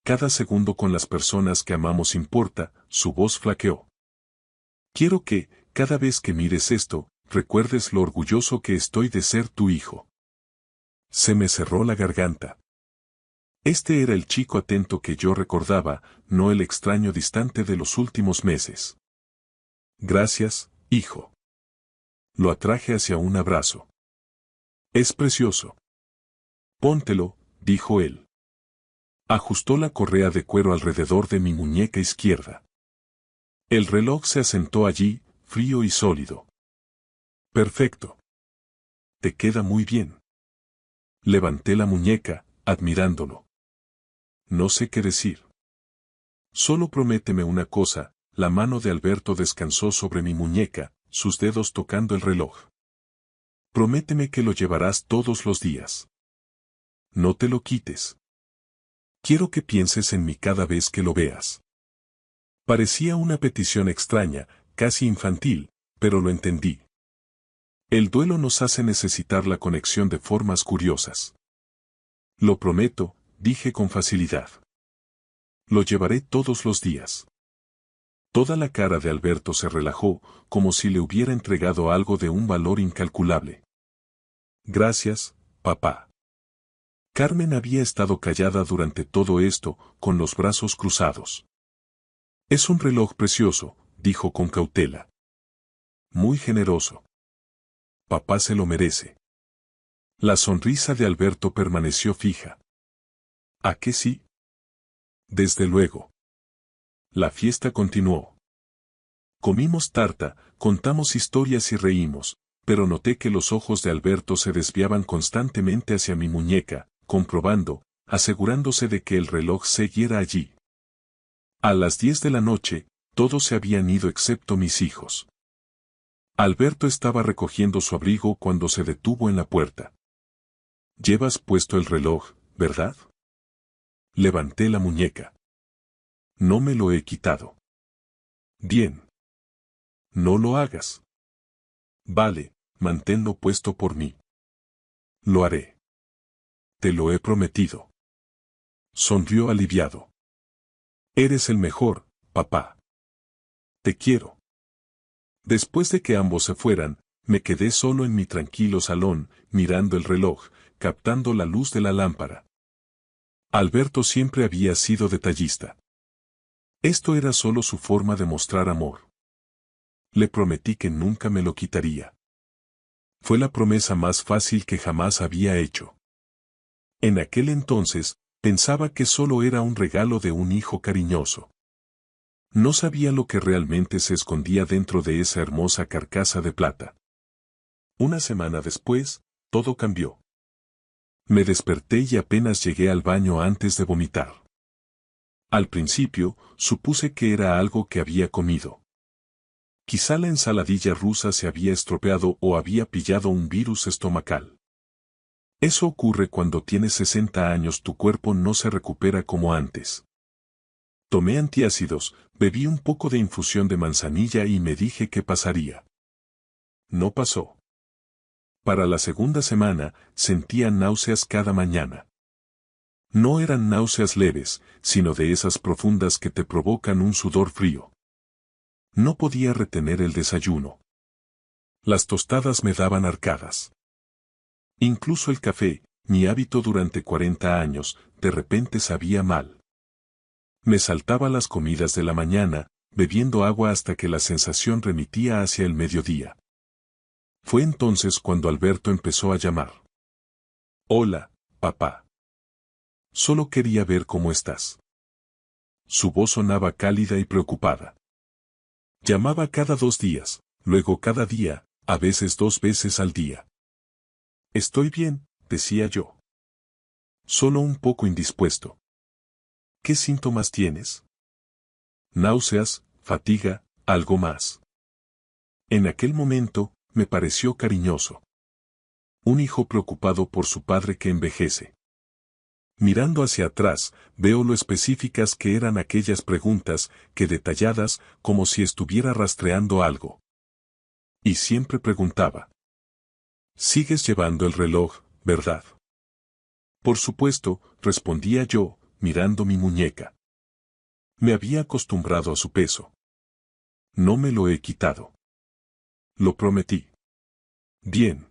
Cada segundo con las personas que amamos importa, su voz flaqueó. Quiero que, cada vez que mires esto, recuerdes lo orgulloso que estoy de ser tu hijo. Se me cerró la garganta. Este era el chico atento que yo recordaba, no el extraño distante de los últimos meses. Gracias, hijo. Lo atraje hacia un abrazo. Es precioso. Póntelo, dijo él. Ajustó la correa de cuero alrededor de mi muñeca izquierda. El reloj se asentó allí, frío y sólido. Perfecto. Te queda muy bien. Levanté la muñeca, admirándolo. No sé qué decir. Solo prométeme una cosa. La mano de Alberto descansó sobre mi muñeca, sus dedos tocando el reloj. Prométeme que lo llevarás todos los días. No te lo quites. Quiero que pienses en mí cada vez que lo veas. Parecía una petición extraña, casi infantil, pero lo entendí. El duelo nos hace necesitar la conexión de formas curiosas. Lo prometo, dije con facilidad. Lo llevaré todos los días. Toda la cara de Alberto se relajó, como si le hubiera entregado algo de un valor incalculable. Gracias, papá. Carmen había estado callada durante todo esto, con los brazos cruzados. Es un reloj precioso, dijo con cautela. Muy generoso. Papá se lo merece. La sonrisa de Alberto permaneció fija. ¿A qué sí? Desde luego. La fiesta continuó. Comimos tarta, contamos historias y reímos, pero noté que los ojos de Alberto se desviaban constantemente hacia mi muñeca, comprobando, asegurándose de que el reloj siguiera allí. A las 10 de la noche, todos se habían ido excepto mis hijos. Alberto estaba recogiendo su abrigo cuando se detuvo en la puerta. Llevas puesto el reloj, ¿verdad? Levanté la muñeca. No me lo he quitado. Bien. No lo hagas. Vale, manténlo puesto por mí. Lo haré. Te lo he prometido. Sonrió aliviado. Eres el mejor, papá. Te quiero. Después de que ambos se fueran, me quedé solo en mi tranquilo salón, mirando el reloj, captando la luz de la lámpara. Alberto siempre había sido detallista. Esto era solo su forma de mostrar amor. Le prometí que nunca me lo quitaría. Fue la promesa más fácil que jamás había hecho. En aquel entonces, pensaba que solo era un regalo de un hijo cariñoso. No sabía lo que realmente se escondía dentro de esa hermosa carcasa de plata. Una semana después, todo cambió. Me desperté y apenas llegué al baño antes de vomitar. Al principio, supuse que era algo que había comido. Quizá la ensaladilla rusa se había estropeado o había pillado un virus estomacal. Eso ocurre cuando tienes 60 años, tu cuerpo no se recupera como antes. Tomé antiácidos, bebí un poco de infusión de manzanilla y me dije qué pasaría. No pasó. Para la segunda semana, sentía náuseas cada mañana. No eran náuseas leves, sino de esas profundas que te provocan un sudor frío. No podía retener el desayuno. Las tostadas me daban arcadas. Incluso el café, mi hábito durante 40 años, de repente sabía mal. Me saltaba las comidas de la mañana, bebiendo agua hasta que la sensación remitía hacia el mediodía. Fue entonces cuando Alberto empezó a llamar. Hola, papá. Solo quería ver cómo estás. Su voz sonaba cálida y preocupada. Llamaba cada 2 días, luego cada día, a veces 2 veces al día. Estoy bien, decía yo. Solo un poco indispuesto. ¿Qué síntomas tienes? Náuseas, fatiga, algo más. En aquel momento, me pareció cariñoso. Un hijo preocupado por su padre que envejece. Mirando hacia atrás, veo lo específicas que eran aquellas preguntas, que detalladas, como si estuviera rastreando algo. Y siempre preguntaba. ¿Sigues llevando el reloj, verdad? Por supuesto, respondía yo, mirando mi muñeca. Me había acostumbrado a su peso. No me lo he quitado. Lo prometí. Bien.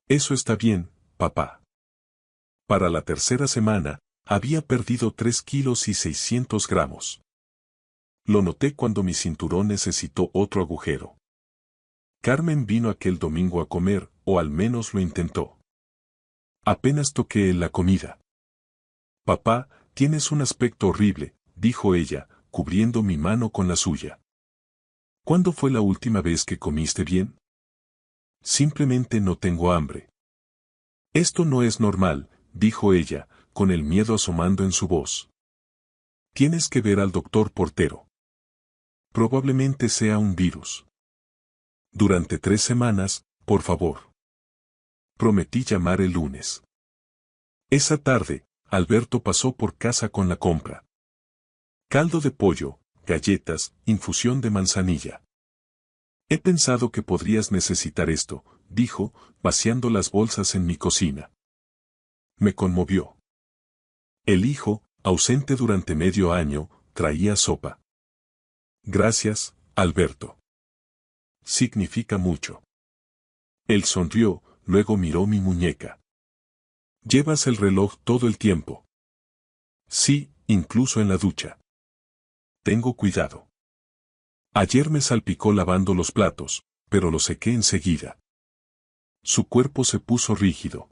Eso está bien, papá. Para la tercera semana, había perdido 3 kilos y 600 gramos. Lo noté cuando mi cinturón necesitó otro agujero. Carmen vino aquel domingo a comer, o al menos lo intentó. Apenas toqué la comida. Papá, tienes un aspecto horrible, dijo ella, cubriendo mi mano con la suya. ¿Cuándo fue la última vez que comiste bien? Simplemente no tengo hambre. Esto no es normal, dijo ella, con el miedo asomando en su voz. Tienes que ver al doctor Portero. Probablemente sea un virus. Durante 3 semanas, por favor. Prometí llamar el lunes. Esa tarde, Alberto pasó por casa con la compra. Caldo de pollo, galletas, infusión de manzanilla. He pensado que podrías necesitar esto, dijo, vaciando las bolsas en mi cocina. Me conmovió. El hijo, ausente durante medio año, traía sopa. Gracias, Alberto. Significa mucho. Él sonrió, luego miró mi muñeca. ¿Llevas el reloj todo el tiempo? Sí, incluso en la ducha. Tengo cuidado. Ayer me salpicó lavando los platos, pero lo sequé enseguida. Su cuerpo se puso rígido.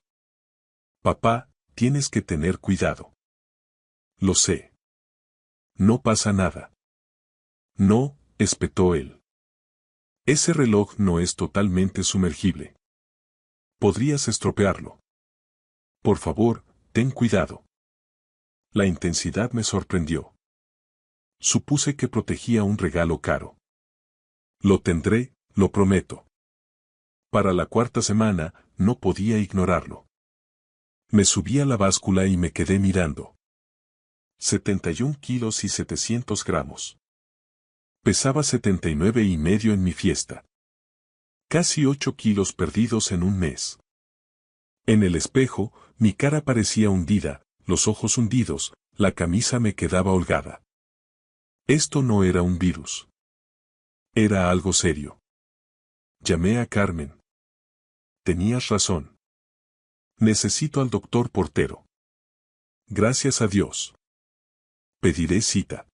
Papá, tienes que tener cuidado. Lo sé. No pasa nada. No, espetó él. Ese reloj no es totalmente sumergible. Podrías estropearlo. Por favor, ten cuidado. La intensidad me sorprendió. Supuse que protegía un regalo caro. Lo tendré, lo prometo. Para la 4ª semana, no podía ignorarlo. Me subí a la báscula y me quedé mirando. 71 kilos y 700 gramos. Pesaba 79,5 en mi fiesta. Casi 8 kilos perdidos en un mes. En el espejo, mi cara parecía hundida, los ojos hundidos, la camisa me quedaba holgada. Esto no era un virus. Era algo serio. Llamé a Carmen. Tenías razón. Necesito al doctor Portero. Gracias a Dios. Pediré cita.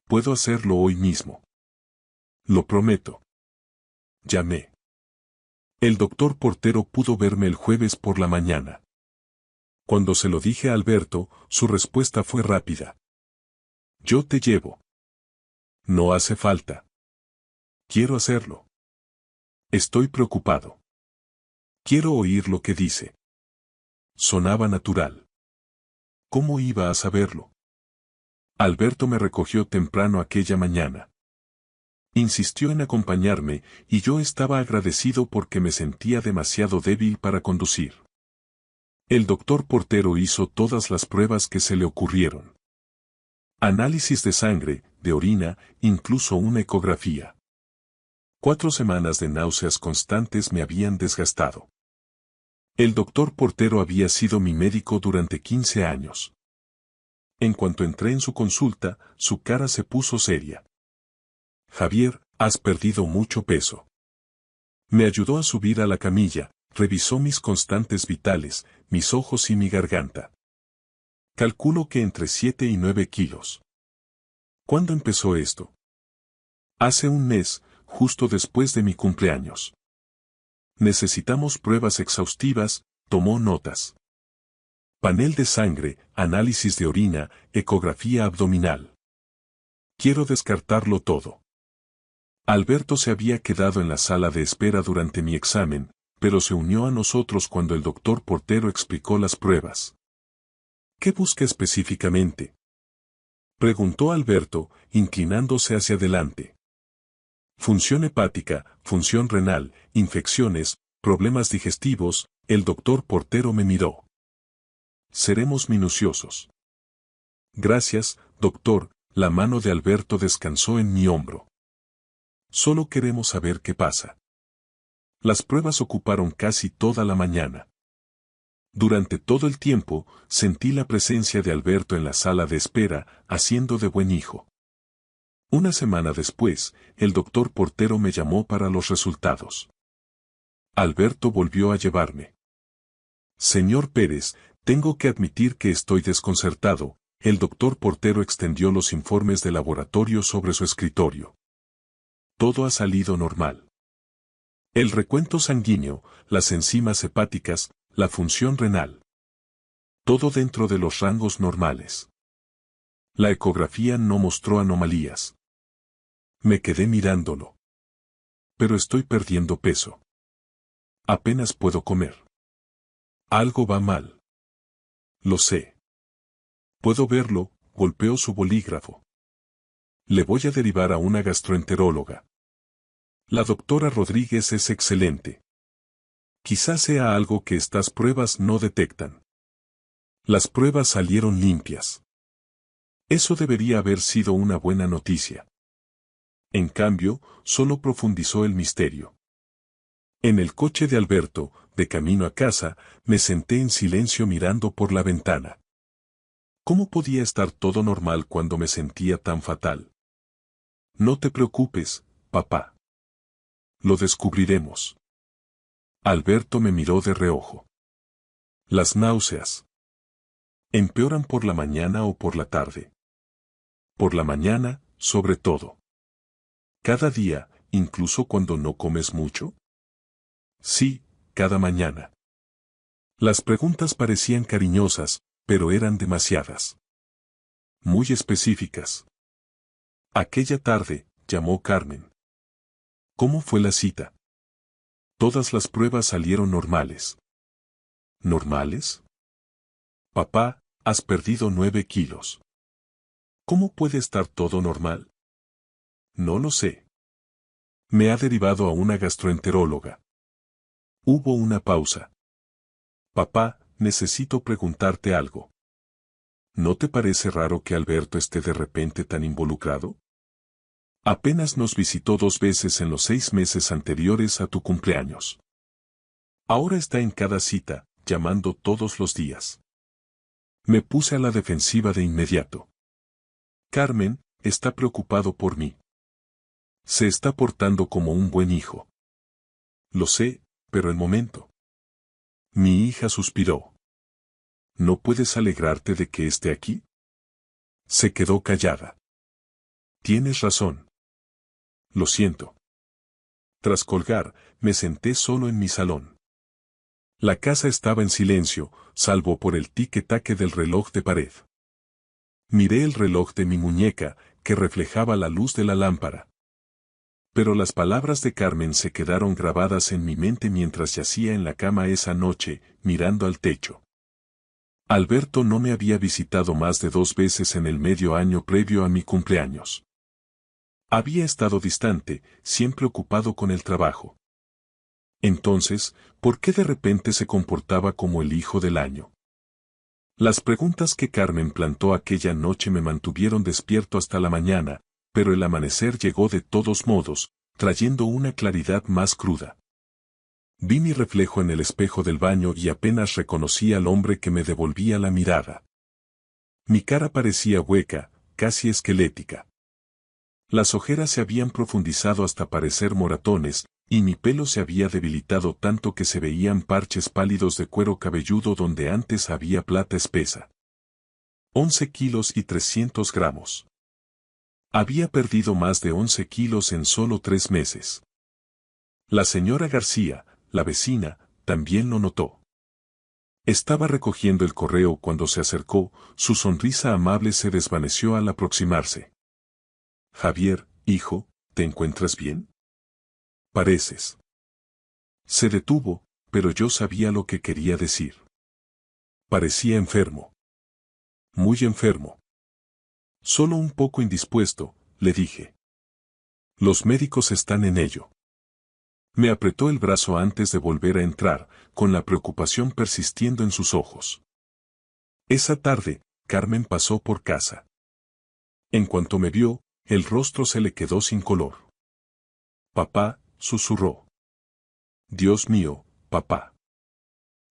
Puedo hacerlo hoy mismo. Lo prometo. Llamé. El doctor Portero pudo verme el jueves por la mañana. Cuando se lo dije a Alberto, su respuesta fue rápida. Yo te llevo. No hace falta. Quiero hacerlo. Estoy preocupado. Quiero oír lo que dice. Sonaba natural. ¿Cómo iba a saberlo? Alberto me recogió temprano aquella mañana. Insistió en acompañarme, y yo estaba agradecido porque me sentía demasiado débil para conducir. El doctor Portero hizo todas las pruebas que se le ocurrieron. Análisis de sangre, de orina, incluso una ecografía. 4 semanas de náuseas constantes me habían desgastado. El doctor Portero había sido mi médico durante 15 años. En cuanto entré en su consulta, su cara se puso seria. Javier, has perdido mucho peso. Me ayudó a subir a la camilla, revisó mis constantes vitales, mis ojos y mi garganta. Calculo que entre 7 y 9 kilos. ¿Cuándo empezó esto? Hace un mes, justo después de mi cumpleaños. Necesitamos pruebas exhaustivas, tomó notas. Panel de sangre, análisis de orina, ecografía abdominal. Quiero descartarlo todo. Alberto se había quedado en la sala de espera durante mi examen, pero se unió a nosotros cuando el doctor Portero explicó las pruebas. ¿Qué busca específicamente? Preguntó Alberto, inclinándose hacia adelante. Función hepática, función renal, infecciones, problemas digestivos. El doctor Portero me miró. Seremos minuciosos. Gracias, doctor. La mano de Alberto descansó en mi hombro. Solo queremos saber qué pasa. Las pruebas ocuparon casi toda la mañana. Durante todo el tiempo, sentí la presencia de Alberto en la sala de espera, haciendo de buen hijo. Una semana después, el doctor Portero me llamó para los resultados. Alberto volvió a llevarme. Señor Pérez, tengo que admitir que estoy desconcertado. El doctor Portero extendió los informes de laboratorio sobre su escritorio. Todo ha salido normal. El recuento sanguíneo, las enzimas hepáticas, la función renal. Todo dentro de los rangos normales. La ecografía no mostró anomalías. Me quedé mirándolo. Pero estoy perdiendo peso. Apenas puedo comer. Algo va mal. Lo sé. Puedo verlo, golpeó su bolígrafo. Le voy a derivar a una gastroenteróloga. La doctora Rodríguez es excelente. Quizás sea algo que estas pruebas no detectan. Las pruebas salieron limpias. Eso debería haber sido una buena noticia. En cambio, solo profundizó el misterio. En el coche de Alberto, de camino a casa, me senté en silencio mirando por la ventana. ¿Cómo podía estar todo normal cuando me sentía tan fatal? No te preocupes, papá. Lo descubriremos. Alberto me miró de reojo. Las náuseas. ¿Empeoran por la mañana o por la tarde? Por la mañana, sobre todo. ¿Cada día, incluso cuando no comes mucho? Sí, cada mañana. Las preguntas parecían cariñosas, pero eran demasiadas. Muy específicas. Aquella tarde, llamó Carmen. ¿Cómo fue la cita? Todas las pruebas salieron normales. ¿Normales? Papá, has perdido 9 kilos. ¿Cómo puede estar todo normal? No lo sé. Me ha derivado a una gastroenteróloga. Hubo una pausa. Papá, necesito preguntarte algo. ¿No te parece raro que Alberto esté de repente tan involucrado? Apenas nos visitó 2 veces en los 6 meses anteriores a tu cumpleaños. Ahora está en cada cita, llamando todos los días. Me puse a la defensiva de inmediato. Carmen, está preocupado por mí. Se está portando como un buen hijo. Lo sé, pero el momento. Mi hija suspiró. ¿No puedes alegrarte de que esté aquí? Se quedó callada. Tienes razón. Lo siento. Tras colgar, me senté solo en mi salón. La casa estaba en silencio, salvo por el tique-taque del reloj de pared. Miré el reloj de mi muñeca, que reflejaba la luz de la lámpara. Pero las palabras de Carmen se quedaron grabadas en mi mente mientras yacía en la cama esa noche, mirando al techo. Alberto no me había visitado más de 2 veces en el medio año previo a mi cumpleaños. Había estado distante, siempre ocupado con el trabajo. Entonces, ¿por qué de repente se comportaba como el hijo del año? Las preguntas que Carmen plantó aquella noche me mantuvieron despierto hasta la mañana, pero el amanecer llegó de todos modos, trayendo una claridad más cruda. Vi mi reflejo en el espejo del baño y apenas reconocí al hombre que me devolvía la mirada. Mi cara parecía hueca, casi esquelética. Las ojeras se habían profundizado hasta parecer moratones, y mi pelo se había debilitado tanto que se veían parches pálidos de cuero cabelludo donde antes había plata espesa. 11 kilos y 300 gramos. Había perdido más de 11 kilos en solo 3 meses. La señora García, la vecina, también lo notó. Estaba recogiendo el correo cuando se acercó, su sonrisa amable se desvaneció al aproximarse. Javier, hijo, ¿te encuentras bien? Pareces. Se detuvo, pero yo sabía lo que quería decir. Parecía enfermo. Muy enfermo. Solo un poco indispuesto, le dije. Los médicos están en ello. Me apretó el brazo antes de volver a entrar, con la preocupación persistiendo en sus ojos. Esa tarde, Carmen pasó por casa. En cuanto me vio, el rostro se le quedó sin color. Papá, susurró. Dios mío, papá.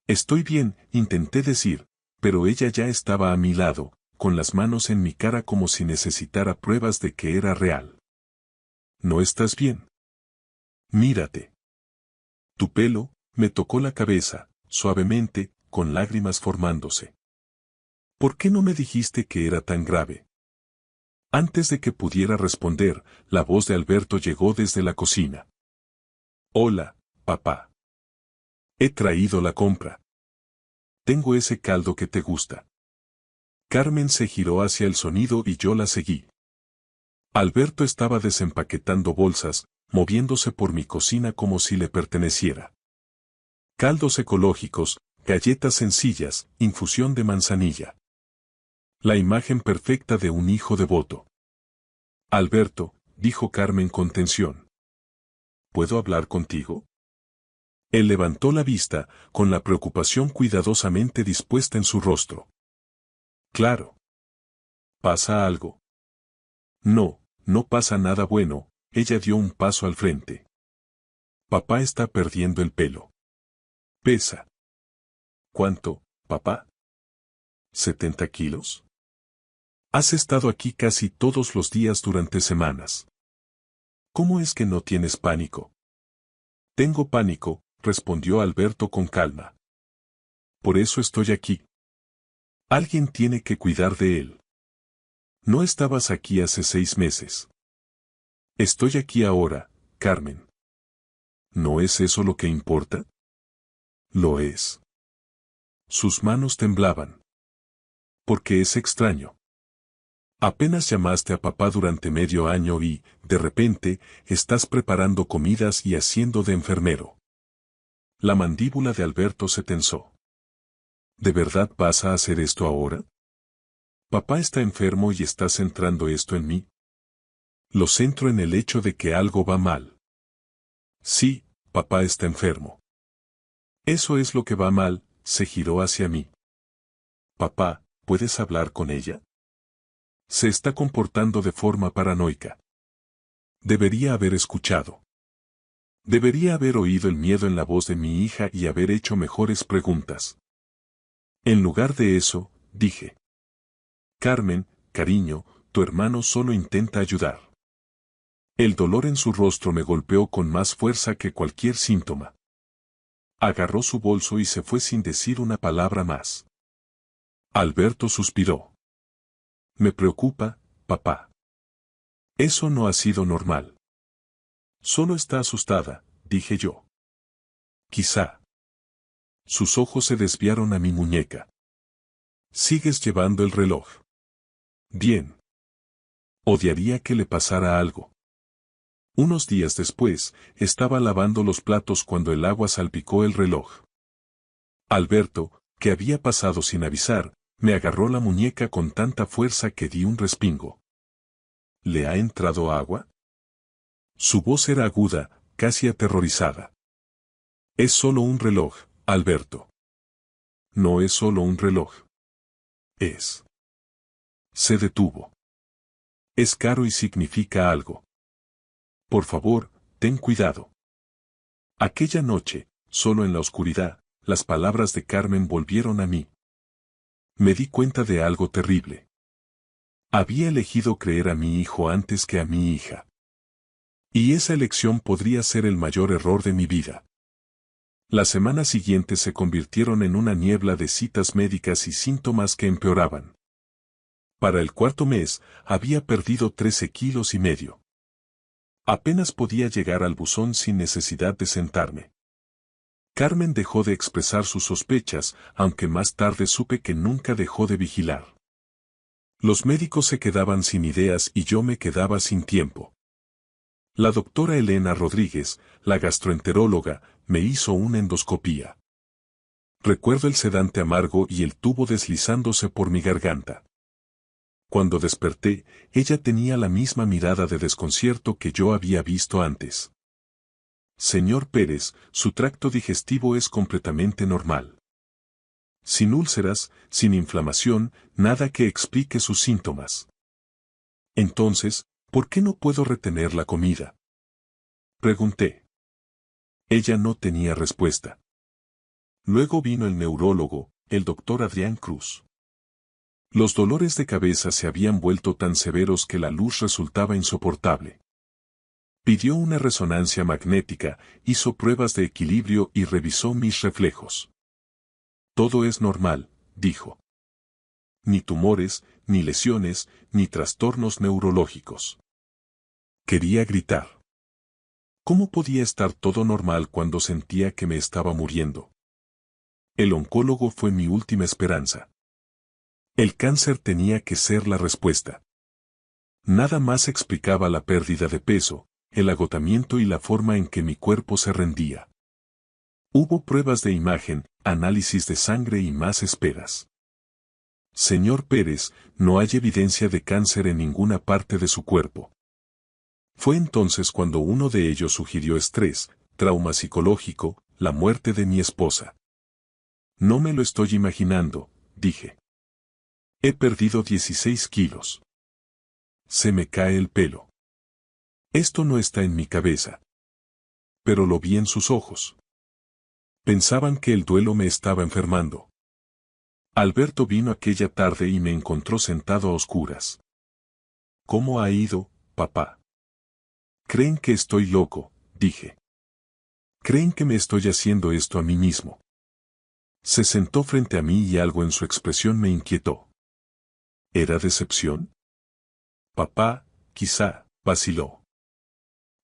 Estoy bien, intenté decir, pero ella ya estaba a mi lado, con las manos en mi cara como si necesitara pruebas de que era real. ¿No estás bien? Mírate. Tu pelo, me tocó la cabeza, suavemente, con lágrimas formándose. ¿Por qué no me dijiste que era tan grave? Antes de que pudiera responder, la voz de Alberto llegó desde la cocina. Hola, papá. He traído la compra. Tengo ese caldo que te gusta. Carmen se giró hacia el sonido y yo la seguí. Alberto estaba desempaquetando bolsas, moviéndose por mi cocina como si le perteneciera. Caldos ecológicos, galletas sencillas, infusión de manzanilla. La imagen perfecta de un hijo devoto. Alberto, dijo Carmen con tensión. ¿Puedo hablar contigo? Él levantó la vista, con la preocupación cuidadosamente dispuesta en su rostro. Claro. ¿Pasa algo? No, no pasa nada bueno, ella dio un paso al frente. Papá está perdiendo el pelo. Pesa. ¿Cuánto, papá? ¿70 kilos? Has estado aquí casi todos los días durante semanas. ¿Cómo es que no tienes pánico? Tengo pánico, respondió Alberto con calma. Por eso estoy aquí. Alguien tiene que cuidar de él. No estabas aquí hace 6 meses. Estoy aquí ahora, Carmen. ¿No es eso lo que importa? Lo es. Sus manos temblaban. Porque es extraño. Apenas llamaste a papá durante medio año y, de repente, estás preparando comidas y haciendo de enfermero. La mandíbula de Alberto se tensó. ¿De verdad vas a hacer esto ahora? Papá está enfermo y estás centrando esto en mí. Lo centro en el hecho de que algo va mal. Sí, papá está enfermo. Eso es lo que va mal, se giró hacia mí. Papá, ¿puedes hablar con ella? Se está comportando de forma paranoica. Debería haber escuchado. Debería haber oído el miedo en la voz de mi hija y haber hecho mejores preguntas. En lugar de eso, dije. Carmen, cariño, tu hermano solo intenta ayudar. El dolor en su rostro me golpeó con más fuerza que cualquier síntoma. Agarró su bolso y se fue sin decir una palabra más. Alberto suspiró. Me preocupa, papá. Eso no ha sido normal. Solo está asustada, dije yo. Quizá. Sus ojos se desviaron a mi muñeca. Sigues llevando el reloj. Bien. Odiaría que le pasara algo. Unos días después, estaba lavando los platos cuando el agua salpicó el reloj. Alberto, que había pasado sin avisar, me agarró la muñeca con tanta fuerza que di un respingo. ¿Le ha entrado agua? Su voz era aguda, casi aterrorizada. Es solo un reloj, Alberto. No es solo un reloj. Es. Se detuvo. Es caro y significa algo. Por favor, ten cuidado. Aquella noche, solo en la oscuridad, las palabras de Carmen volvieron a mí. Me di cuenta de algo terrible. Había elegido creer a mi hijo antes que a mi hija. Y esa elección podría ser el mayor error de mi vida. Las semanas siguientes se convirtieron en una niebla de citas médicas y síntomas que empeoraban. Para el 4.º mes, había perdido 13,5 kilos. Apenas podía llegar al buzón sin necesidad de sentarme. Carmen dejó de expresar sus sospechas, aunque más tarde supe que nunca dejó de vigilar. Los médicos se quedaban sin ideas y yo me quedaba sin tiempo. La doctora Elena Rodríguez, la gastroenteróloga, me hizo una endoscopía. Recuerdo el sedante amargo y el tubo deslizándose por mi garganta. Cuando desperté, ella tenía la misma mirada de desconcierto que yo había visto antes. Señor Pérez, su tracto digestivo es completamente normal. Sin úlceras, sin inflamación, nada que explique sus síntomas. Entonces, ¿por qué no puedo retener la comida? Pregunté. Ella no tenía respuesta. Luego vino el neurólogo, el doctor Adrián Cruz. Los dolores de cabeza se habían vuelto tan severos que la luz resultaba insoportable. Pidió una resonancia magnética, hizo pruebas de equilibrio y revisó mis reflejos. Todo es normal, dijo. Ni tumores, ni lesiones, ni trastornos neurológicos. Quería gritar. ¿Cómo podía estar todo normal cuando sentía que me estaba muriendo? El oncólogo fue mi última esperanza. El cáncer tenía que ser la respuesta. Nada más explicaba la pérdida de peso, el agotamiento y la forma en que mi cuerpo se rendía. Hubo pruebas de imagen, análisis de sangre y más esperas. Señor Pérez, no hay evidencia de cáncer en ninguna parte de su cuerpo. Fue entonces cuando uno de ellos sugirió estrés, trauma psicológico, la muerte de mi esposa. No me lo estoy imaginando, dije. He perdido 16 kilos. Se me cae el pelo. Esto no está en mi cabeza. Pero lo vi en sus ojos. Pensaban que el duelo me estaba enfermando. Alberto vino aquella tarde y me encontró sentado a oscuras. ¿Cómo ha ido, papá? Creen que estoy loco, dije. Creen que me estoy haciendo esto a mí mismo. Se sentó frente a mí y algo en su expresión me inquietó. ¿Era decepción? Papá, quizá, vaciló.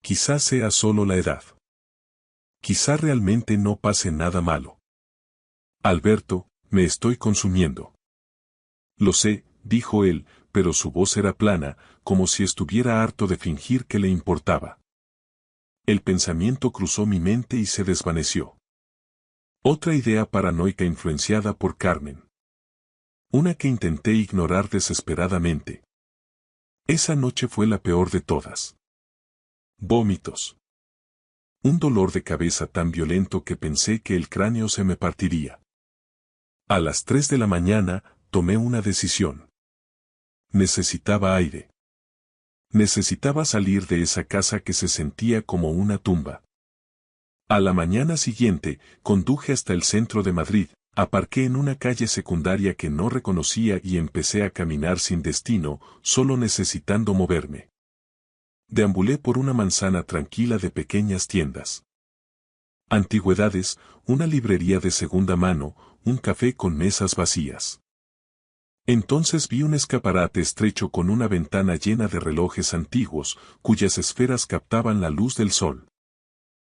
Quizá sea solo la edad. Quizá realmente no pase nada malo. Alberto, me estoy consumiendo. Lo sé, dijo él, pero su voz era plana, como si estuviera harto de fingir que le importaba. El pensamiento cruzó mi mente y se desvaneció. Otra idea paranoica influenciada por Carmen. Una que intenté ignorar desesperadamente. Esa noche fue la peor de todas. Vómitos. Un dolor de cabeza tan violento que pensé que el cráneo se me partiría. A las 3 de la mañana, tomé una decisión. Necesitaba aire. Necesitaba salir de esa casa que se sentía como una tumba. A la mañana siguiente, conduje hasta el centro de Madrid, aparqué en una calle secundaria que no reconocía y empecé a caminar sin destino, solo necesitando moverme. Deambulé por una manzana tranquila de pequeñas tiendas. Antigüedades, una librería de segunda mano, un café con mesas vacías. Entonces vi un escaparate estrecho con una ventana llena de relojes antiguos, cuyas esferas captaban la luz del sol.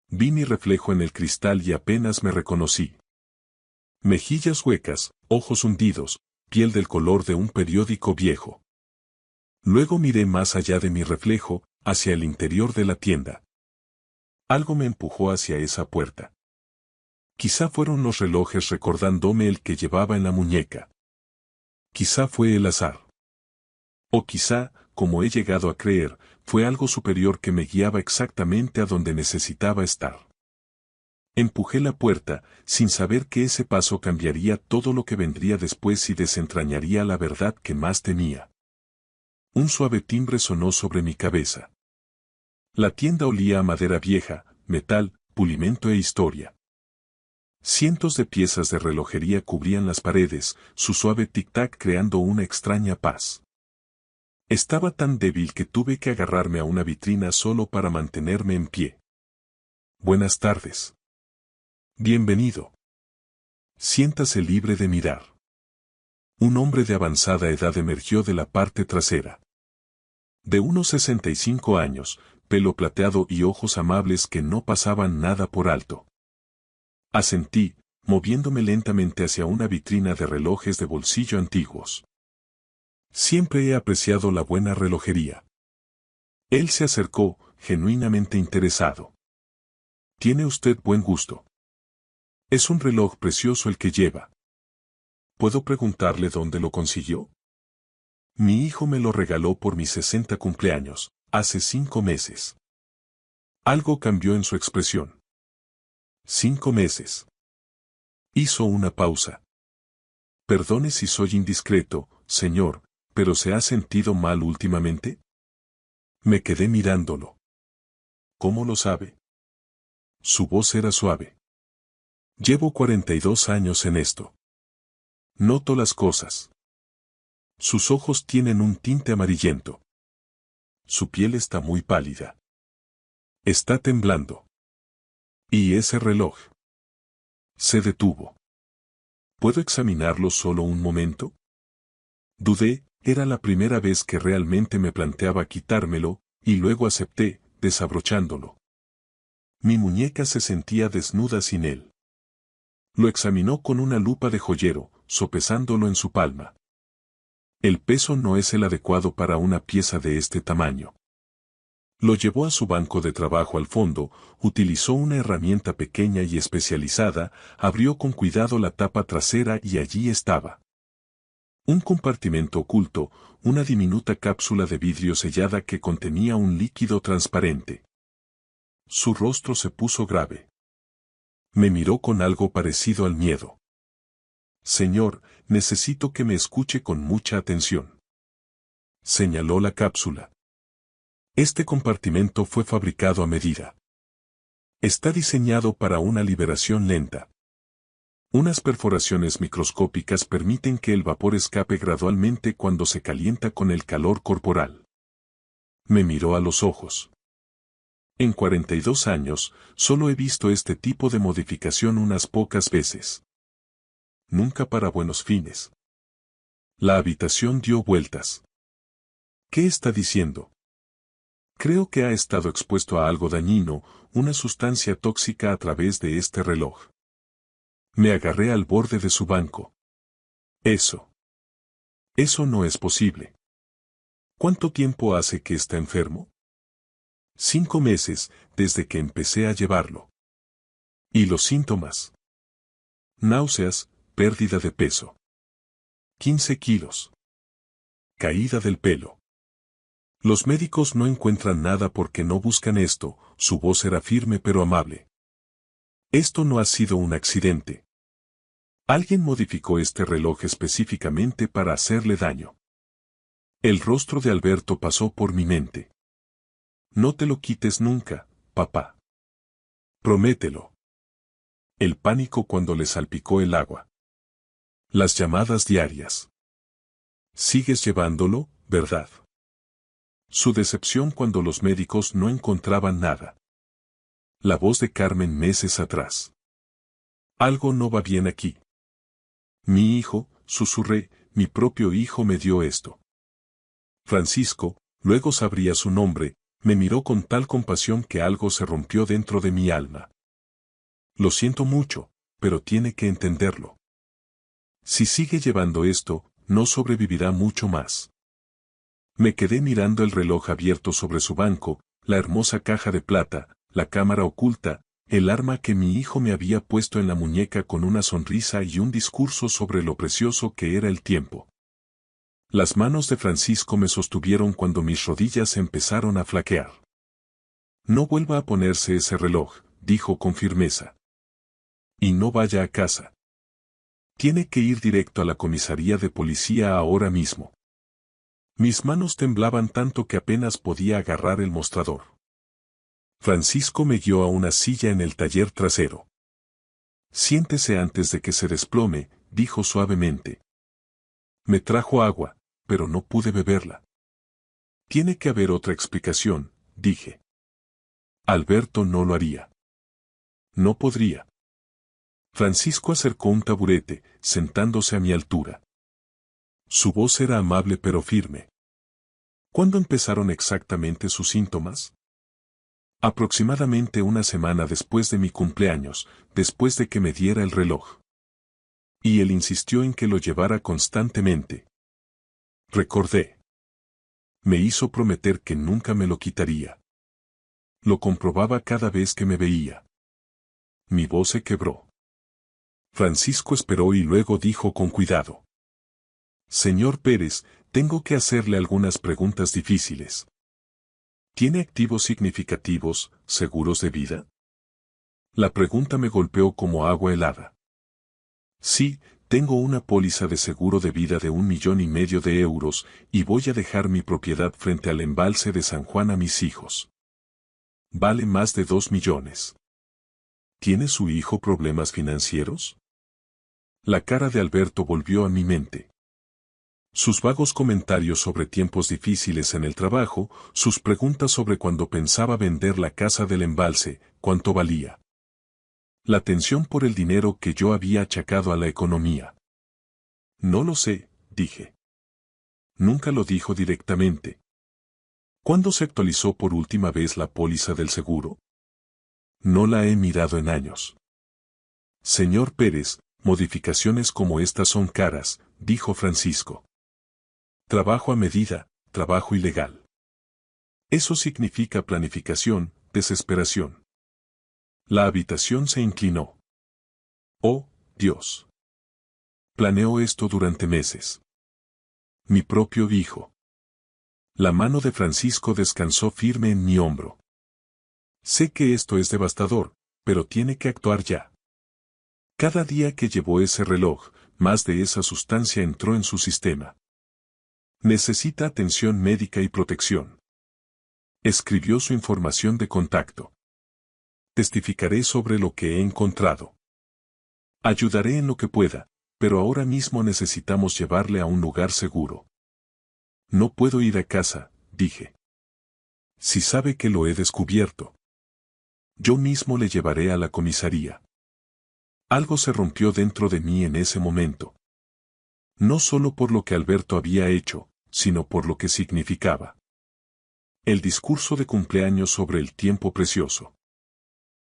Vi mi reflejo en el cristal y apenas me reconocí. Mejillas huecas, ojos hundidos, piel del color de un periódico viejo. Luego miré más allá de mi reflejo, hacia el interior de la tienda. Algo me empujó hacia esa puerta. Quizá fueron los relojes recordándome el que llevaba en la muñeca. Quizá fue el azar. O quizá, como he llegado a creer, fue algo superior que me guiaba exactamente a donde necesitaba estar. Empujé la puerta, sin saber que ese paso cambiaría todo lo que vendría después y desentrañaría la verdad que más temía. Un suave timbre sonó sobre mi cabeza. La tienda olía a madera vieja, metal, pulimento e historia. Cientos de piezas de relojería cubrían las paredes, su suave tic-tac creando una extraña paz. Estaba tan débil que tuve que agarrarme a una vitrina solo para mantenerme en pie. Buenas tardes. Bienvenido. Siéntase libre de mirar. Un hombre de avanzada edad emergió de la parte trasera. De unos 65 años, pelo plateado y ojos amables que no pasaban nada por alto. Asentí, moviéndome lentamente hacia una vitrina de relojes de bolsillo antiguos. Siempre he apreciado la buena relojería. Él se acercó, genuinamente interesado. Tiene usted buen gusto. Es un reloj precioso el que lleva. ¿Puedo preguntarle dónde lo consiguió? Mi hijo me lo regaló por mis 60 cumpleaños, hace 5 meses. Algo cambió en su expresión. 5 meses. Hizo una pausa. Perdone si soy indiscreto, señor, pero ¿se ha sentido mal últimamente? Me quedé mirándolo. ¿Cómo lo sabe? Su voz era suave. Llevo 42 años en esto. Noto las cosas. Sus ojos tienen un tinte amarillento. Su piel está muy pálida. Está temblando. ¿Y ese reloj? Se detuvo. ¿Puedo examinarlo solo un momento? Dudé, era la primera vez que realmente me planteaba quitármelo, y luego acepté, desabrochándolo. Mi muñeca se sentía desnuda sin él. Lo examinó con una lupa de joyero, sopesándolo en su palma. El peso no es el adecuado para una pieza de este tamaño. Lo llevó a su banco de trabajo al fondo, utilizó una herramienta pequeña y especializada, abrió con cuidado la tapa trasera y allí estaba. Un compartimento oculto, una diminuta cápsula de vidrio sellada que contenía un líquido transparente. Su rostro se puso grave. Me miró con algo parecido al miedo. Señor, necesito que me escuche con mucha atención. Señaló la cápsula. Este compartimento fue fabricado a medida. Está diseñado para una liberación lenta. Unas perforaciones microscópicas permiten que el vapor escape gradualmente cuando se calienta con el calor corporal. Me miró a los ojos. En 42 años, solo he visto este tipo de modificación unas pocas veces. Nunca para buenos fines. La habitación dio vueltas. ¿Qué está diciendo? Creo que ha estado expuesto a algo dañino, una sustancia tóxica a través de este reloj. Me agarré al borde de su banco. Eso no es posible. ¿Cuánto tiempo hace que está enfermo? 5 meses, desde que empecé a llevarlo. ¿Y los síntomas? Náuseas, pérdida de peso. 15 kilos. Caída del pelo. Los médicos no encuentran nada porque no buscan esto, su voz era firme pero amable. Esto no ha sido un accidente. Alguien modificó este reloj específicamente para hacerle daño. El rostro de Alberto pasó por mi mente. No te lo quites nunca, papá. Promételo. El pánico cuando le salpicó el agua. Las llamadas diarias. Sigues llevándolo, ¿verdad? Su decepción cuando los médicos no encontraban nada. La voz de Carmen meses atrás. Algo no va bien aquí. Mi hijo, susurré, mi propio hijo me dio esto. Francisco, luego sabría su nombre, me miró con tal compasión que algo se rompió dentro de mi alma. Lo siento mucho, pero tiene que entenderlo. Si sigue llevando esto, no sobrevivirá mucho más. Me quedé mirando el reloj abierto sobre su banco, la hermosa caja de plata, la cámara oculta, el arma que mi hijo me había puesto en la muñeca con una sonrisa y un discurso sobre lo precioso que era el tiempo. Las manos de Francisco me sostuvieron cuando mis rodillas empezaron a flaquear. No vuelva a ponerse ese reloj, dijo con firmeza. Y no vaya a casa. Tiene que ir directo a la comisaría de policía ahora mismo. Mis manos temblaban tanto que apenas podía agarrar el mostrador. Francisco me guió a una silla en el taller trasero. Siéntese antes de que se desplome, dijo suavemente. Me trajo agua, pero no pude beberla. Tiene que haber otra explicación, dije. Alberto no lo haría. No podría. Francisco acercó un taburete, sentándose a mi altura. Su voz era amable pero firme. ¿Cuándo empezaron exactamente sus síntomas? Aproximadamente una semana después de mi cumpleaños, después de que me diera el reloj. Y él insistió en que lo llevara constantemente. Recordé. Me hizo prometer que nunca me lo quitaría. Lo comprobaba cada vez que me veía. Mi voz se quebró. Francisco esperó y luego dijo con cuidado. Señor Pérez, tengo que hacerle algunas preguntas difíciles. ¿Tiene activos significativos, seguros de vida? La pregunta me golpeó como agua helada. Sí, Tengo una póliza de seguro de vida de 1,5 millones de euros y voy a dejar mi propiedad frente al embalse de San Juan a mis hijos. Vale más de 2 millones. ¿Tiene su hijo problemas financieros? La cara de Alberto volvió a mi mente. Sus vagos comentarios sobre tiempos difíciles en el trabajo, sus preguntas sobre cuándo pensaba vender la casa del embalse, cuánto valía. La tensión por el dinero que yo había achacado a la economía. No lo sé, dije. Nunca lo dijo directamente. ¿Cuándo se actualizó por última vez la póliza del seguro? No la he mirado en años. Señor Pérez, modificaciones como estas son caras, dijo Francisco. Trabajo a medida, trabajo ilegal. Eso significa planificación, desesperación. La habitación se inclinó. Oh, Dios. Planeó esto durante meses. Mi propio hijo. La mano de Francisco descansó firme en mi hombro. Sé que esto es devastador, pero tiene que actuar ya. Cada día que llevó ese reloj, más de esa sustancia entró en su sistema. Necesita atención médica y protección. Escribió su información de contacto. Testificaré sobre lo que he encontrado. Ayudaré en lo que pueda, pero ahora mismo necesitamos llevarle a un lugar seguro. No puedo ir a casa, dije. Si sabe que lo he descubierto. Yo mismo le llevaré a la comisaría. Algo se rompió dentro de mí en ese momento. No solo por lo que Alberto había hecho, sino por lo que significaba. El discurso de cumpleaños sobre el tiempo precioso.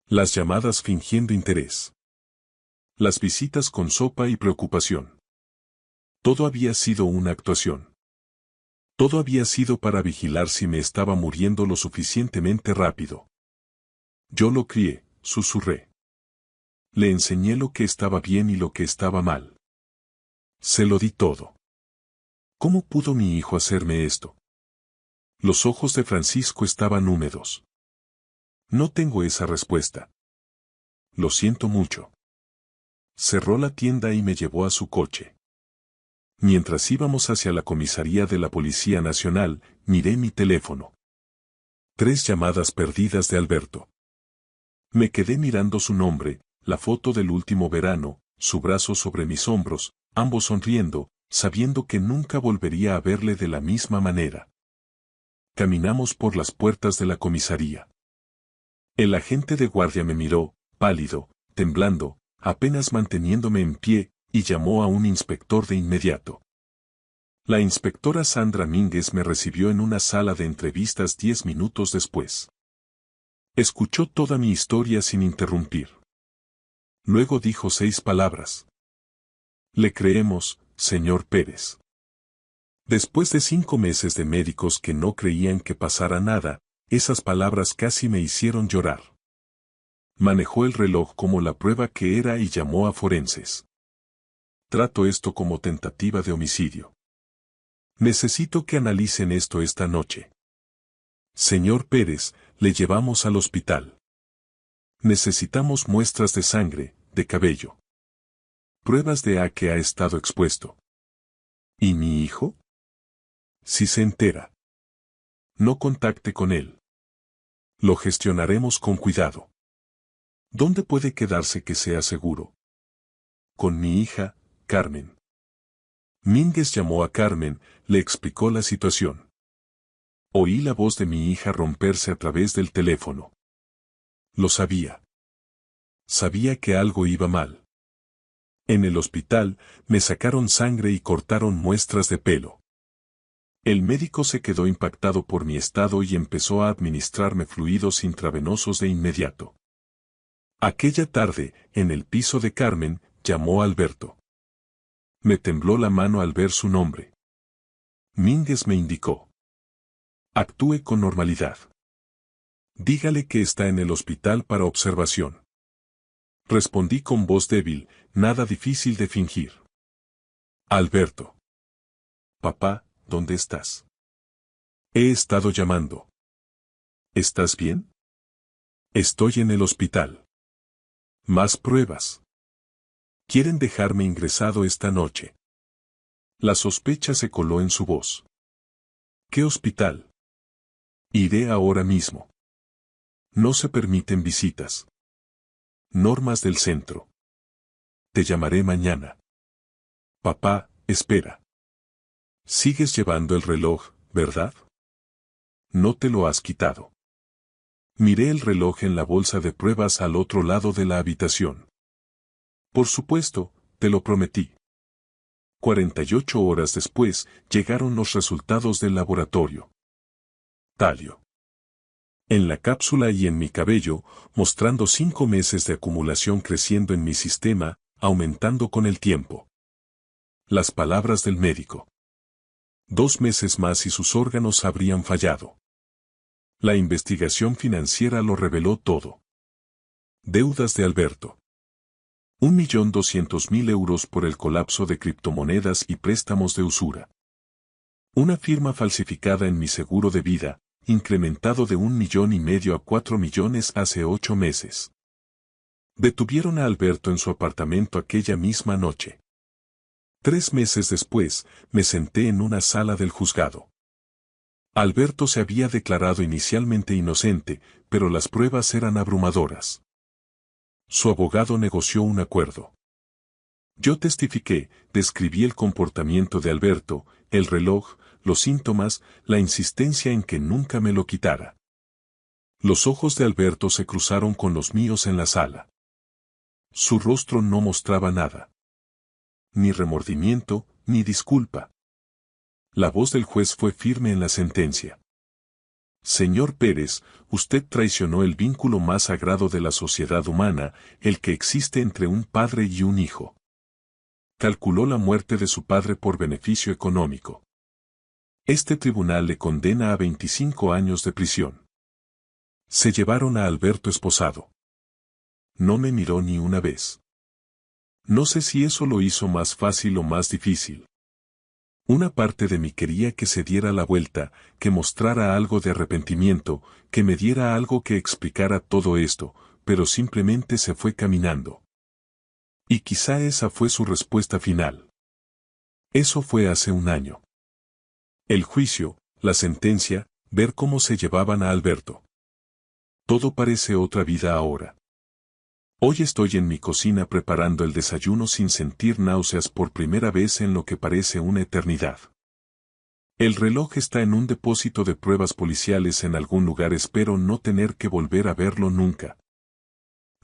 Las llamadas fingiendo interés. Las visitas con sopa y preocupación. Todo había sido una actuación. Todo había sido para vigilar si me estaba muriendo lo suficientemente rápido. Yo lo crié, susurré. Le enseñé lo que estaba bien y lo que estaba mal. Se lo di todo. ¿Cómo pudo mi hijo hacerme esto? Los ojos de Francisco estaban húmedos. No tengo esa respuesta. Lo siento mucho. Cerró la tienda y me llevó a su coche. Mientras íbamos hacia la comisaría de la Policía Nacional, miré mi teléfono. 3 llamadas perdidas de Alberto. Me quedé mirando su nombre, la foto del último verano, su brazo sobre mis hombros, ambos sonriendo, sabiendo que nunca volvería a verle de la misma manera. Caminamos por las puertas de la comisaría. El agente de guardia me miró, pálido, temblando, apenas manteniéndome en pie, y llamó a un inspector de inmediato. La inspectora Sandra Mínguez me recibió en una sala de entrevistas 10 minutos después. Escuchó toda mi historia sin interrumpir. Luego dijo 6 palabras. Le creemos, señor Pérez. Después de 5 meses de médicos que no creían que pasara nada, esas palabras casi me hicieron llorar. Manejó el reloj como la prueba que era y llamó a forenses. Trato esto como tentativa de homicidio. Necesito que analicen esto esta noche. Señor Pérez, le llevamos al hospital. Necesitamos muestras de sangre, de cabello. Pruebas de a que ha estado expuesto. ¿Y mi hijo? Si se entera. No contacte con él. Lo gestionaremos con cuidado. ¿Dónde puede quedarse que sea seguro? Con mi hija, Carmen. Mínguez llamó a Carmen, le explicó la situación. Oí la voz de mi hija romperse a través del teléfono. Lo sabía. Sabía que algo iba mal. En el hospital, me sacaron sangre y cortaron muestras de pelo. El médico se quedó impactado por mi estado y empezó a administrarme fluidos intravenosos de inmediato. Aquella tarde, en el piso de Carmen, llamó a Alberto. Me tembló la mano al ver su nombre. Mínguez me indicó. Actúe con normalidad. Dígale que está en el hospital para observación. Respondí con voz débil, nada difícil de fingir. Alberto. Papá, ¿dónde estás? He estado llamando. ¿Estás bien? Estoy en el hospital. Más pruebas. Quieren dejarme ingresado esta noche. La sospecha se coló en su voz. ¿Qué hospital? Iré ahora mismo. No se permiten visitas. Normas del centro. Te llamaré mañana. Papá, espera. Sigues llevando el reloj, ¿verdad? No te lo has quitado. Miré el reloj en la bolsa de pruebas al otro lado de la habitación. Por supuesto, te lo prometí. 48 horas después, llegaron los resultados del laboratorio. Talio. En la cápsula y en mi cabello, mostrando 5 meses de acumulación creciendo en mi sistema, aumentando con el tiempo. Las palabras del médico. 2 meses más y sus órganos habrían fallado. La investigación financiera lo reveló todo. Deudas de Alberto. 1.200.000 euros por el colapso de criptomonedas y préstamos de usura. Una firma falsificada en mi seguro de vida, incrementado de 1,5 millones a 4 millones hace 8 meses. Detuvieron a Alberto en su apartamento aquella misma noche. 3 meses después, me senté en una sala del juzgado. Alberto se había declarado inicialmente inocente, pero las pruebas eran abrumadoras. Su abogado negoció un acuerdo. Yo testifiqué, describí el comportamiento de Alberto, el reloj, los síntomas, la insistencia en que nunca me lo quitara. Los ojos de Alberto se cruzaron con los míos en la sala. Su rostro no mostraba nada. Ni remordimiento, ni disculpa. La voz del juez fue firme en la sentencia. Señor Pérez, usted traicionó el vínculo más sagrado de la sociedad humana, el que existe entre un padre y un hijo. Calculó la muerte de su padre por beneficio económico. Este tribunal le condena a 25 años de prisión. Se llevaron a Alberto esposado. No me miró ni una vez. No sé si eso lo hizo más fácil o más difícil. Una parte de mí quería que se diera la vuelta, que mostrara algo de arrepentimiento, que me diera algo que explicara todo esto, pero simplemente se fue caminando. Y quizá esa fue su respuesta final. Eso fue hace un año. El juicio, la sentencia, ver cómo se llevaban a Alberto. Todo parece otra vida ahora. Hoy estoy en mi cocina preparando el desayuno sin sentir náuseas por primera vez en lo que parece una eternidad. El reloj está en un depósito de pruebas policiales en algún lugar, espero no tener que volver a verlo nunca.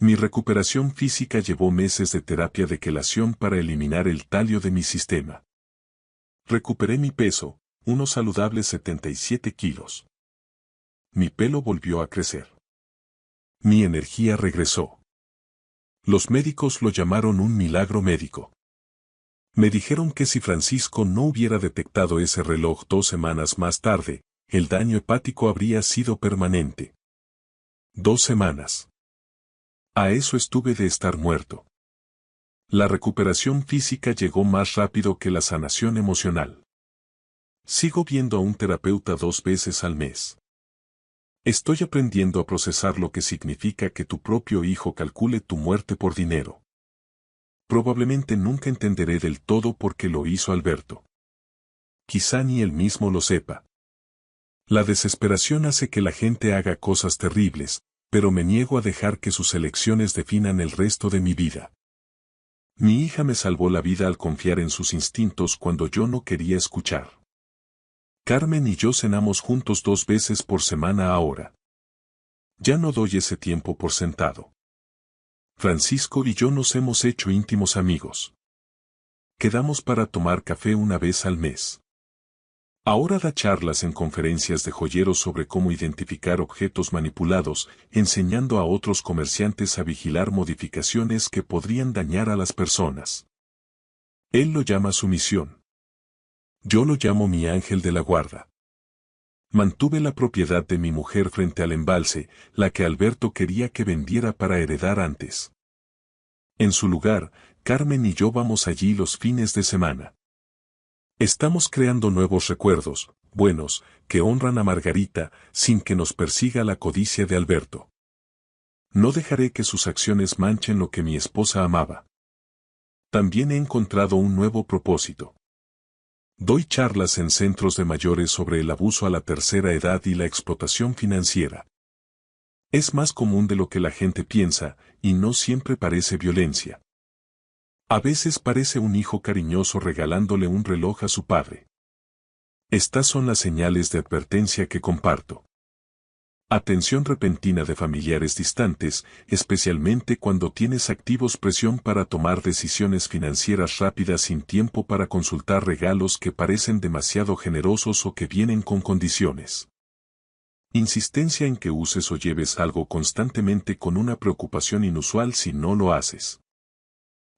Mi recuperación física llevó meses de terapia de quelación para eliminar el talio de mi sistema. Recuperé mi peso, unos saludables 77 kilos. Mi pelo volvió a crecer. Mi energía regresó. Los médicos lo llamaron un milagro médico. Me dijeron que si Francisco no hubiera detectado ese reloj 2 semanas más tarde, el daño hepático habría sido permanente. 2 semanas. A eso estuve de estar muerto. La recuperación física llegó más rápido que la sanación emocional. Sigo viendo a un terapeuta 2 veces al mes. Estoy aprendiendo a procesar lo que significa que tu propio hijo calcule tu muerte por dinero. Probablemente nunca entenderé del todo por qué lo hizo Alberto. Quizá ni él mismo lo sepa. La desesperación hace que la gente haga cosas terribles, pero me niego a dejar que sus elecciones definan el resto de mi vida. Mi hija me salvó la vida al confiar en sus instintos cuando yo no quería escuchar. Carmen y yo cenamos juntos 2 veces por semana ahora. Ya no doy ese tiempo por sentado. Francisco y yo nos hemos hecho íntimos amigos. Quedamos para tomar café una vez al mes. Ahora da charlas en conferencias de joyeros sobre cómo identificar objetos manipulados, enseñando a otros comerciantes a vigilar modificaciones que podrían dañar a las personas. Él lo llama su misión. Yo lo llamo mi ángel de la guarda. Mantuve la propiedad de mi mujer frente al embalse, la que Alberto quería que vendiera para heredar antes. En su lugar, Carmen y yo vamos allí los fines de semana. Estamos creando nuevos recuerdos, buenos, que honran a Margarita, sin que nos persiga la codicia de Alberto. No dejaré que sus acciones manchen lo que mi esposa amaba. También he encontrado un nuevo propósito. Doy charlas en centros de mayores sobre el abuso a la tercera edad y la explotación financiera. Es más común de lo que la gente piensa, y no siempre parece violencia. A veces parece un hijo cariñoso regalándole un reloj a su padre. Estas son las señales de advertencia que comparto. Atención repentina de familiares distantes, especialmente cuando tienes activos presión para tomar decisiones financieras rápidas sin tiempo para consultar regalos que parecen demasiado generosos o que vienen con condiciones. Insistencia en que uses o lleves algo constantemente con una preocupación inusual si no lo haces.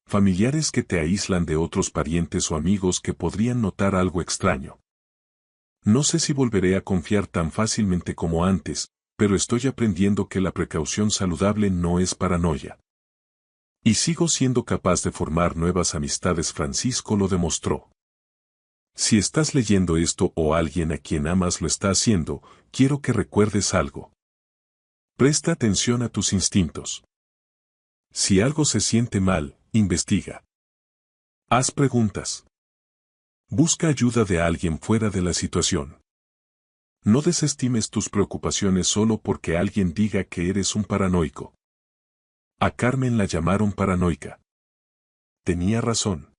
Familiares que te aíslan de otros parientes o amigos que podrían notar algo extraño. No sé si volveré a confiar tan fácilmente como antes, pero estoy aprendiendo que la precaución saludable no es paranoia. Y sigo siendo capaz de formar nuevas amistades. Francisco lo demostró. Si estás leyendo esto o alguien a quien amas lo está haciendo, quiero que recuerdes algo. Presta atención a tus instintos. Si algo se siente mal, investiga. Haz preguntas. Busca ayuda de alguien fuera de la situación. No desestimes tus preocupaciones solo porque alguien diga que eres un paranoico. A Carmen la llamaron paranoica. Tenía razón.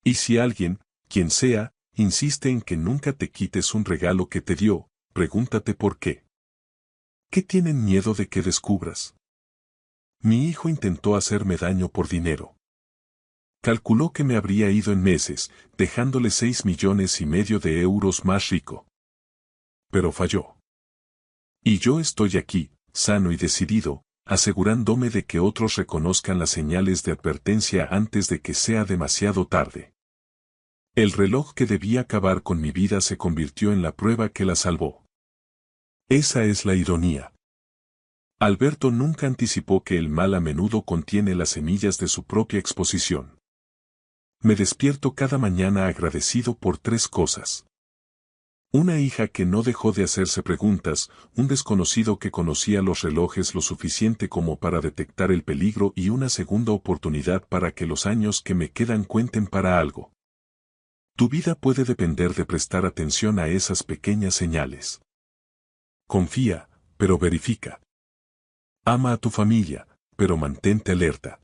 Y si alguien, quien sea, insiste en que nunca te quites un regalo que te dio, pregúntate por qué. ¿Qué tienen miedo de que descubras? Mi hijo intentó hacerme daño por dinero. Calculó que me habría ido en meses, dejándole 6,5 millones de euros más rico. Pero falló. Y yo estoy aquí, sano y decidido, asegurándome de que otros reconozcan las señales de advertencia antes de que sea demasiado tarde. El reloj que debía acabar con mi vida se convirtió en la prueba que la salvó. Esa es la ironía. Alberto nunca anticipó que el mal a menudo contiene las semillas de su propia exposición. Me despierto cada mañana agradecido por 3 cosas. Una hija que no dejó de hacerse preguntas, un desconocido que conocía los relojes lo suficiente como para detectar el peligro y una segunda oportunidad para que los años que me quedan cuenten para algo. Tu vida puede depender de prestar atención a esas pequeñas señales. Confía, pero verifica. Ama a tu familia, pero mantente alerta.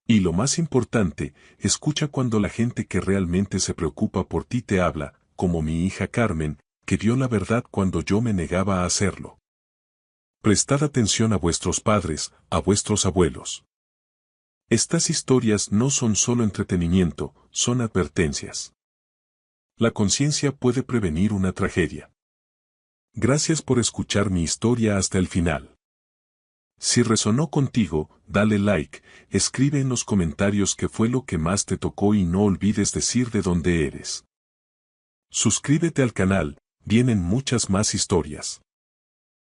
Y lo más importante, escucha cuando la gente que realmente se preocupa por ti te habla, como mi hija Carmen, que vio la verdad cuando yo me negaba a hacerlo. Prestad atención a vuestros padres, a vuestros abuelos. Estas historias no son solo entretenimiento, son advertencias. La conciencia puede prevenir una tragedia. Gracias por escuchar mi historia hasta el final. Si resonó contigo, dale like, escribe en los comentarios qué fue lo que más te tocó y no olvides decir de dónde eres. Suscríbete al canal, vienen muchas más historias.